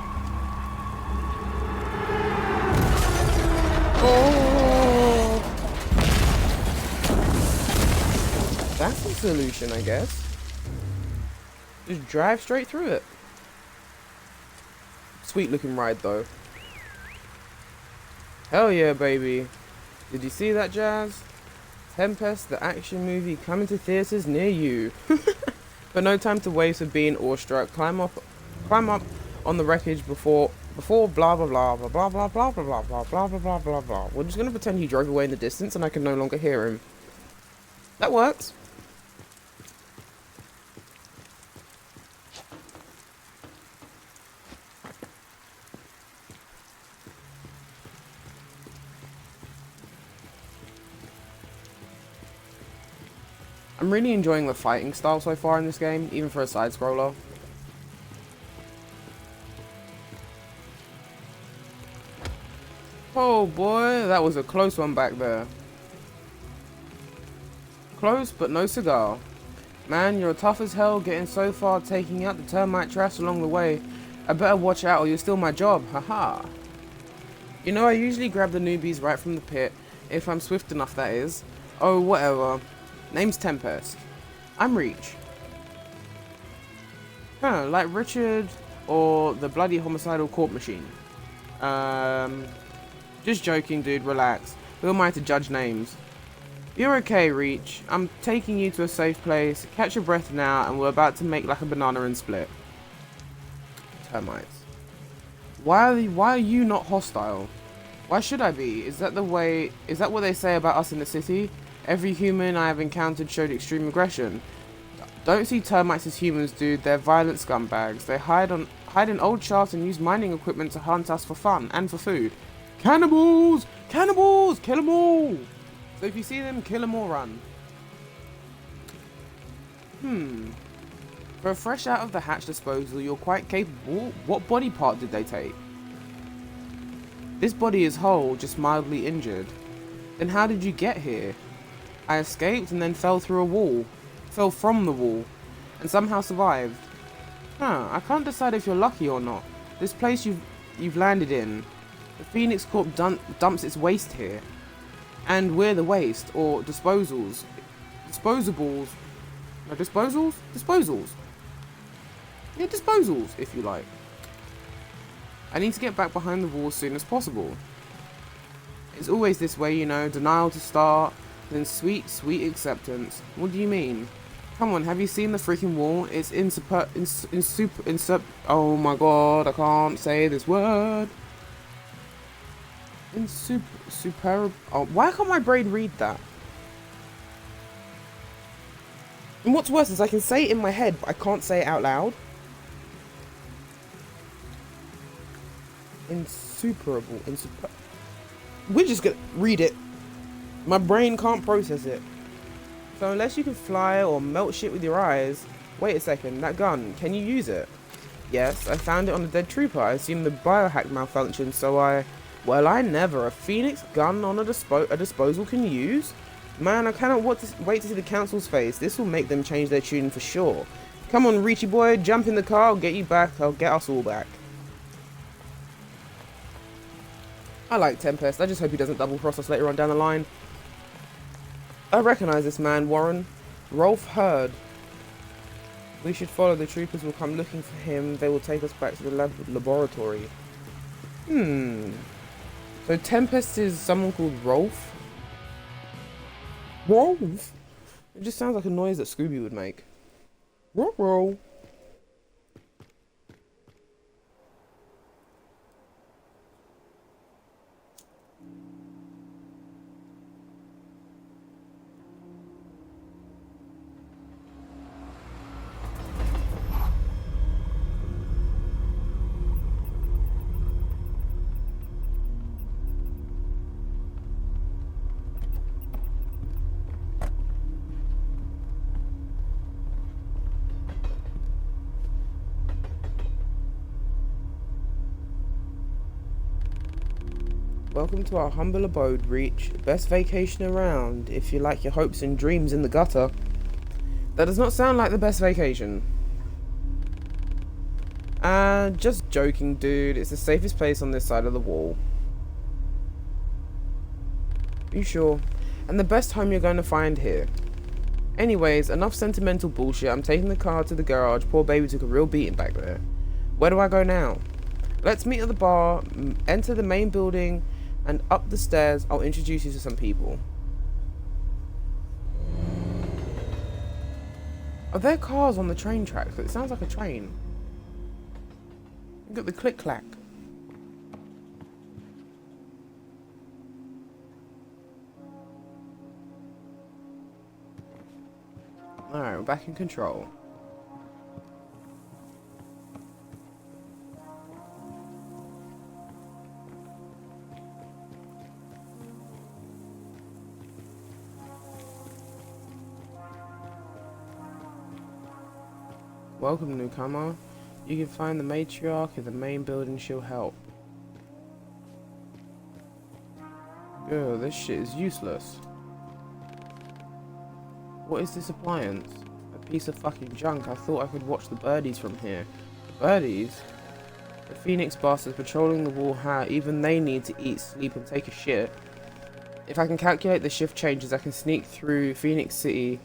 Oh! That's the solution, I guess. Just drive straight through it. Sweet looking ride, though. Hell yeah, baby. Did you see that, Jazz? Tempest, the action movie, coming to theaters near you. But no time to waste with being awestruck. Climb up on the wreckage before blah blah blah blah blah blah blah blah blah blah blah blah blah blah blah. We're just gonna pretend he drove away in the distance and I can no longer hear him. That works. I'm really enjoying the fighting style so far in this game, even for a side-scroller. Oh boy, that was a close one back there. Close, but no cigar. Man, you're tough as hell getting so far, taking out the termite trash along the way. I better watch out or you'll steal my job, haha. You know, I usually grab the newbies right from the pit, if I'm swift enough that is. Oh, whatever. Name's Tempest. I'm Reach. Huh, like Richard or the bloody homicidal court machine. Just joking, dude, relax. Who am I to judge names? You're okay, Reach. I'm taking you to a safe place. Catch your breath now, and we're about to make like a banana and split. Termites. Why are you not hostile? Why should I be? Is that what they say about us in the city? Every human I have encountered showed extreme aggression. Don't see termites as humans, dude. They're violent scumbags. They hide in old shafts and use mining equipment to hunt us for fun and for food. Cannibals! Cannibals! Kill them all! So if you see them, kill them or run. For a fresh out of the hatch disposal, you're quite capable. What body part did they take? This body is whole, just mildly injured. Then how did you get here? I escaped and then fell through a wall. Fell from the wall. And somehow survived. I can't decide if you're lucky or not. This place you've landed in. The Phoenix Corp dumps its waste here. And we're the waste, or disposals. Disposables. No, disposals? Disposals. Yeah, disposals, if you like. I need to get back behind the wall as soon as possible. It's always this way, you know, denial to start, then sweet, sweet acceptance. What do you mean? Come on, have you seen the freaking wall? It's oh my god, I can't say this word. Oh, why can't my brain read that? And what's worse is I can say it in my head, but I can't say it out loud. Insuperable. We're just gonna read it. My brain can't process it. So unless you can fly or melt shit with your eyes... Wait a second, that gun, can you use it? Yes, I found it on a dead trooper. I assume the biohack malfunctioned, so Well, I never. A Phoenix gun on a disposal can use? Man, I cannot wait to see the council's face. This will make them change their tune for sure. Come on, Richie boy, jump in the car, I'll get you back, I'll get us all back. I like Tempest, I just hope he doesn't double cross us later on down the line. I recognise this man, Warren. Rolf Hurd. We should follow. The troopers will come looking for him. They will take us back to the laboratory. So Tempest is someone called Rolf? Rolf? It just sounds like a noise that Scooby would make. Roll. Welcome to our humble abode, Reach. Best vacation around, if you like your hopes and dreams in the gutter. That does not sound like the best vacation. Just joking, dude. It's the safest place on this side of the wall. You sure? And the best home you're going to find here. Anyways, enough sentimental bullshit. I'm taking the car to the garage. Poor baby took a real beating back there. Where do I go now? Let's meet at the bar, enter the main building, and up the stairs, I'll introduce you to some people. Are there cars on the train tracks? It sounds like a train. Look at the click-clack. Alright, we're back in control. Welcome, newcomer. You can find the matriarch in the main building. She'll help. Ugh, this shit is useless. What is this appliance? A piece of fucking junk. I thought I could watch the birdies from here. Birdies? The Phoenix bastards patrolling the wall. Even they need to eat, sleep, and take a shit. If I can calculate the shift changes, I can sneak through Phoenix City.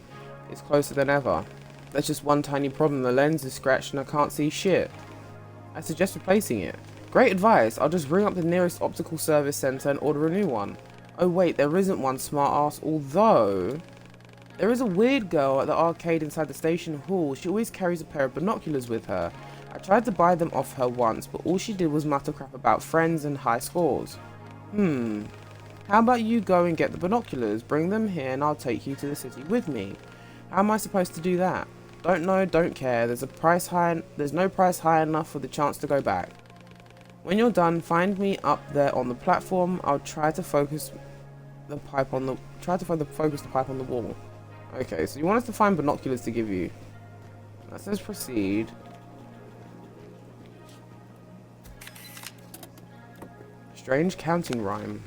It's closer than ever. There's just one tiny problem. The lens is scratched and I can't see shit. I suggest replacing it. Great advice. I'll just ring up the nearest optical service center and order a new one. Oh wait, there isn't one, smart ass. Although, there is a weird girl at the arcade inside the station hall. She always carries a pair of binoculars with her. I tried to buy them off her once, but all she did was mutter crap about friends and high scores. How about you go and get the binoculars, bring them here, and I'll take you to the city with me. How am I supposed to do that? Don't know, don't care. There's no price high enough for the chance to go back. When you're done, find me up there on the platform. I'll try to focus the pipe on the wall. Okay, so you want us to find binoculars to give you. That says proceed. Strange counting rhyme.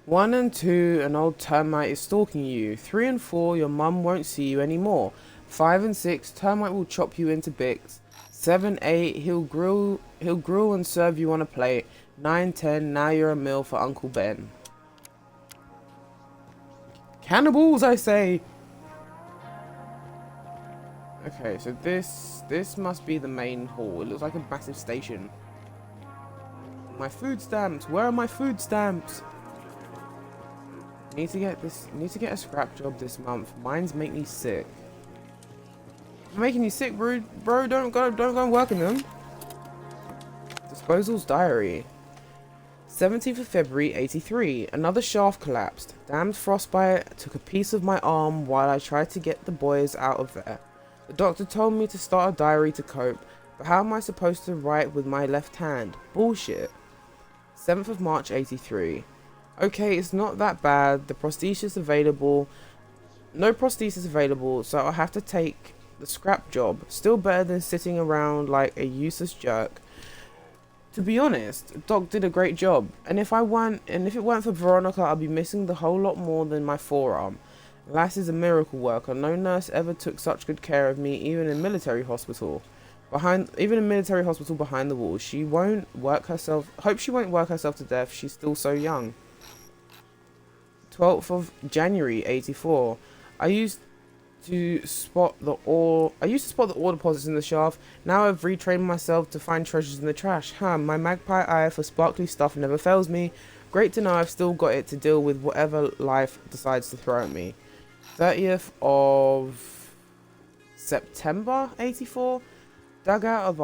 1 and 2, an old termite is stalking you. 3 and 4, your mum won't see you anymore. 5 and 6, termite will chop you into bits. 7, 8, he'll grill and serve you on a plate. 9, 10, now you're a meal for Uncle Ben. Cannibals, I say! Okay, so this must be the main hall. It looks like a massive station. My food stamps! Where are my food stamps? Need to get a scrap job this month. Mines make me sick. I'm making you sick, bro. Bro, don't go and work in them. Disposal's diary. 17th of February, 83. Another shaft collapsed. Damned frostbite took a piece of my arm while I tried to get the boys out of there. The doctor told me to start a diary to cope, but how am I supposed to write with my left hand? Bullshit. 7th of March, 83. Okay, it's not that bad. The prosthesis available. No prosthesis available, so I'll have to take the scrap job. Still better than sitting around like a useless jerk. To be honest, Doc did a great job, and if it weren't for Veronica, I'd be missing the whole lot more than my forearm. Lass is a miracle worker. No nurse ever took such good care of me, even in military hospital. Behind the walls. She won't work herself. Hope she won't work herself to death. She's still so young. 12th of January, 84. I used to spot the ore deposits in the shaft. Now I've retrained myself to find treasures in the trash. My magpie eye for sparkly stuff never fails me. Great to know I've still got it to deal with whatever life decides to throw at me. 30th of September, 84. Dug out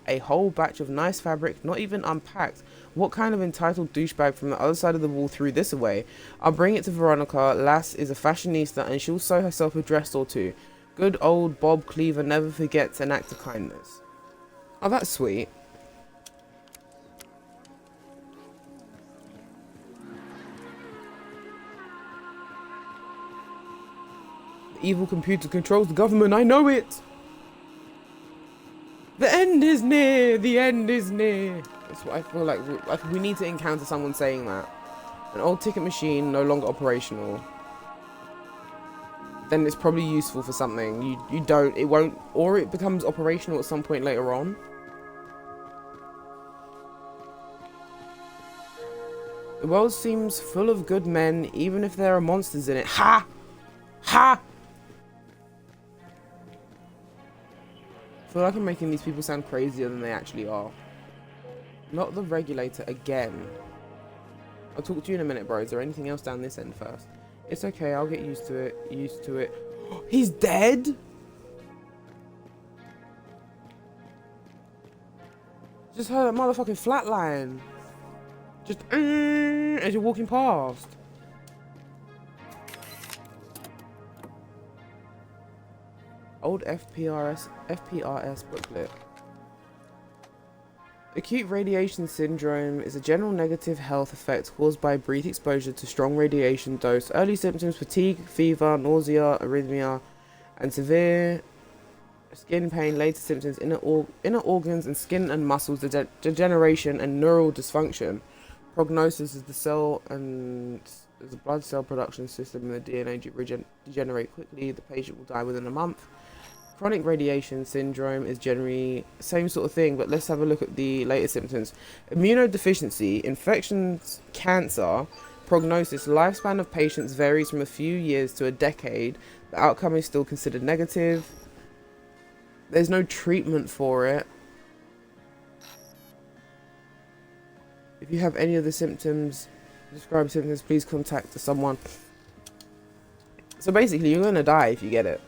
a whole batch of nice fabric, not even unpacked. What kind of entitled douchebag from the other side of the wall threw this away? I'll bring it to Veronica. Lass is a fashionista and she'll sew herself a dress or two. Good old Bob Cleaver never forgets an act of kindness. Oh, that's sweet. The evil computer controls the government, I know it! The end is near! The end is near! That's what I feel like. We need to encounter someone saying that. An old ticket machine, no longer operational. Then it's probably useful for something. It won't, or it becomes operational at some point later on. The world seems full of good men, even if there are monsters in it. Ha! Ha! I feel like I'm making these people sound crazier than they actually are. Not the regulator again. I'll talk to you in a minute, bro. Is there anything else down this end first? It's okay, I'll get used to it. He's dead? Just heard that motherfucking flatline. Just as you're walking past. Old FPRS booklet. Acute radiation syndrome is a general negative health effect caused by brief exposure to strong radiation dose. Early symptoms: fatigue, fever, nausea, arrhythmia, and severe skin pain. Later symptoms: inner organs and skin and muscles degeneration and neural dysfunction. Prognosis is the blood cell production system and the DNA degenerate quickly. The patient will die within a month. Chronic radiation syndrome is generally same sort of thing, but let's have a look at the later symptoms. Immunodeficiency, infections, cancer, prognosis, lifespan of patients varies from a few years to a decade. The outcome is still considered negative. There's no treatment for it. If you have any of the symptoms, described symptoms, please contact someone. So basically, you're gonna die if you get it.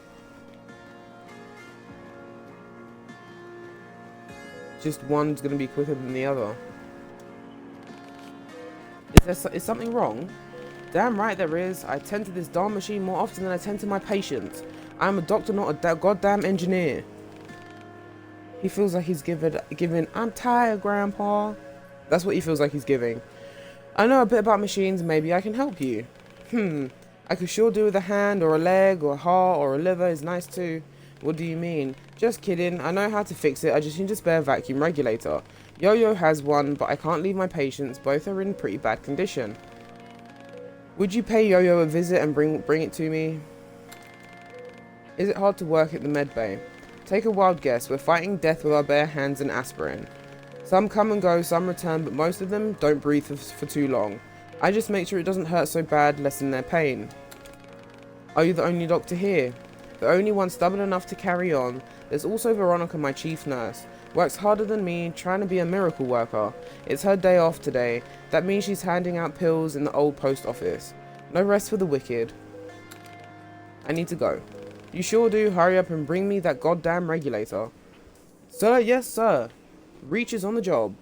Just one's gonna be quicker than the other. Is something wrong? Damn right there is. I tend to this darn machine more often than I tend to my patients. I'm a doctor, not a goddamn engineer. He feels like he's giving, I'm tired, Grandpa. That's what he feels like he's giving. I know a bit about machines, maybe I can help you. I could sure do with a hand, or a leg, or a heart, or a liver is nice too. What do you mean? Just kidding, I know how to fix it, I just need a spare vacuum regulator. Yo-Yo has one, but I can't leave my patients, both are in pretty bad condition. Would you pay Yo-Yo a visit and bring it to me? Is it hard to work at the med bay? Take a wild guess, we're fighting death with our bare hands and aspirin. Some come and go, some return, but most of them don't breathe for too long. I just make sure it doesn't hurt so bad, lessen their pain. Are you the only doctor here? The only one stubborn enough to carry on. There's also Veronica, my chief nurse. Works harder than me, trying to be a miracle worker. It's her day off today. That means she's handing out pills in the old post office. No rest for the wicked. I need to go. You sure do. Hurry up and bring me that goddamn regulator. Sir, yes sir. Reach is on the job.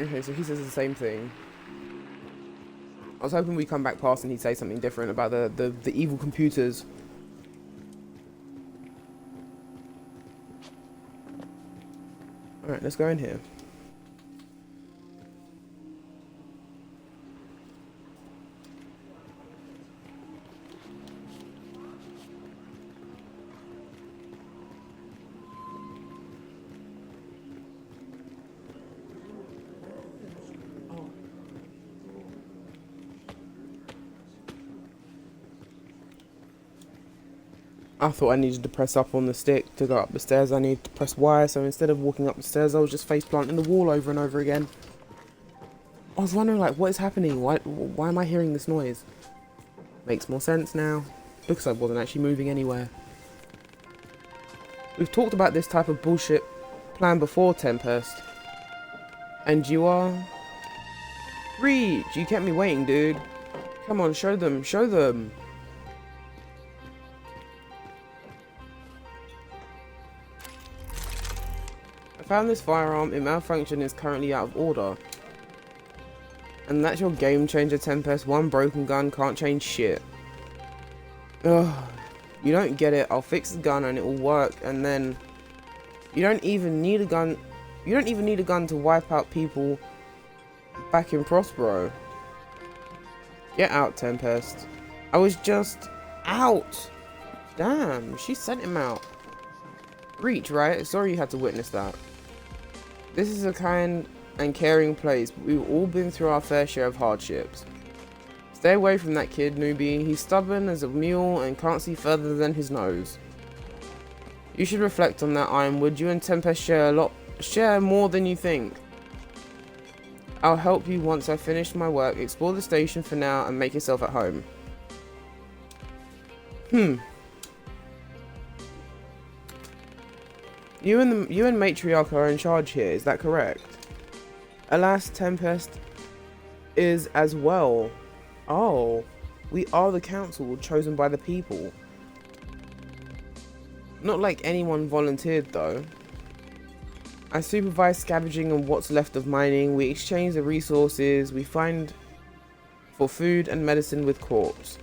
Okay, so he says the same thing. I was hoping we'd come back past and he'd say something different about the evil computers. Alright, let's go in here. I thought I needed to press up on the stick to go up the stairs. I need to press Y, so instead of walking up the stairs, I was just face planting the wall over and over again. I was wondering, like, what is happening? Why am I hearing this noise? Makes more sense now, because I wasn't actually moving anywhere. We've talked about this type of bullshit plan before, Tempest. And you are... Reach! You kept me waiting, dude. Come on, show them, show them. Found this firearm, it malfunctioned, is currently out of order. And that's your game changer, Tempest. One broken gun can't change shit. Ugh. You don't get it. I'll fix the gun and it will work, and then you don't even need a gun. You don't even need a gun to wipe out people back in Prospero. Get out, Tempest. I was just out. Damn, she sent him out. Reach, right? Sorry you had to witness that. This is a kind and caring place, but we've all been through our fair share of hardships. Stay away from that kid, newbie. He's stubborn as a mule and can't see further than his nose. You should reflect on that, Ironwood. You and Tempest share more than you think. I'll help you once I finish my work. Explore the station for now and make yourself at home. You and Matriarch are in charge here, is that correct? Alas, Tempest is as well. Oh, we are the council chosen by the people. Not like anyone volunteered though. I supervise scavenging and what's left of mining. We exchange the resources we find for food and medicine with corpse.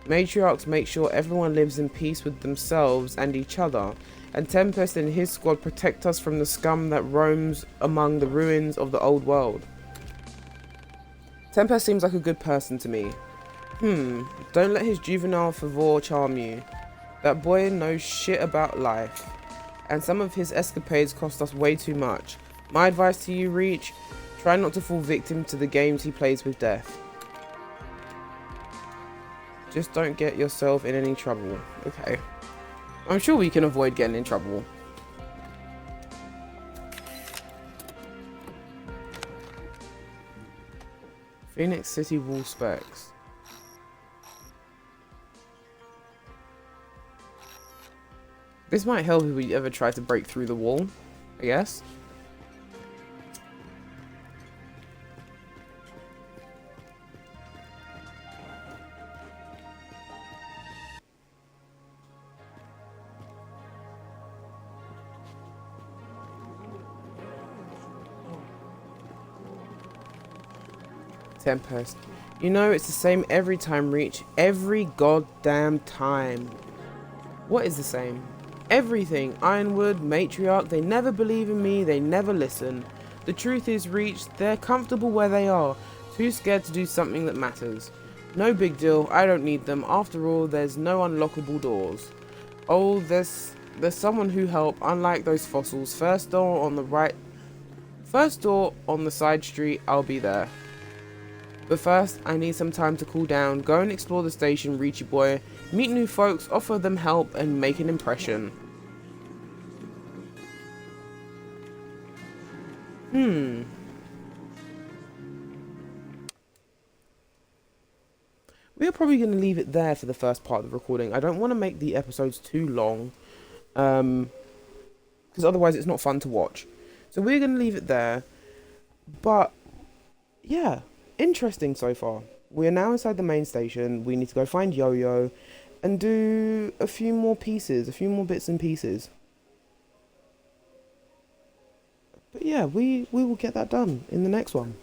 Matriarchs make sure everyone lives in peace with themselves and each other. And Tempest and his squad protect us from the scum that roams among the ruins of the old world. Tempest seems like a good person to me. Don't let his juvenile fervor charm you. That boy knows shit about life. And some of his escapades cost us way too much. My advice to you, Reach, try not to fall victim to the games he plays with death. Just don't get yourself in any trouble. Okay. I'm sure we can avoid getting in trouble. Phoenix City wall specs. This might help if we ever try to break through the wall, I guess. Tempest. You know it's the same every time, Reach. Every goddamn time. What is the same? Everything. Ironwood, Matriarch, they never believe in me, they never listen. The truth is, Reach, they're comfortable where they are, too scared to do something that matters. No big deal, I don't need them. After all, there's no unlockable doors. Oh, there's someone who help, unlike those fossils. First door on the right. First door on the side street, I'll be there. But first, I need some time to cool down, go and explore the station, Reachy boy, meet new folks, offer them help, and make an impression. We're probably going to leave it there for the first part of the recording. I don't want to make the episodes too long, because otherwise it's not fun to watch. So we're going to leave it there, but yeah. Interesting so far. We are now inside the main station. We need to go find Yo-Yo and do a few more pieces, a few more bits and pieces. But yeah, we will get that done in the next one.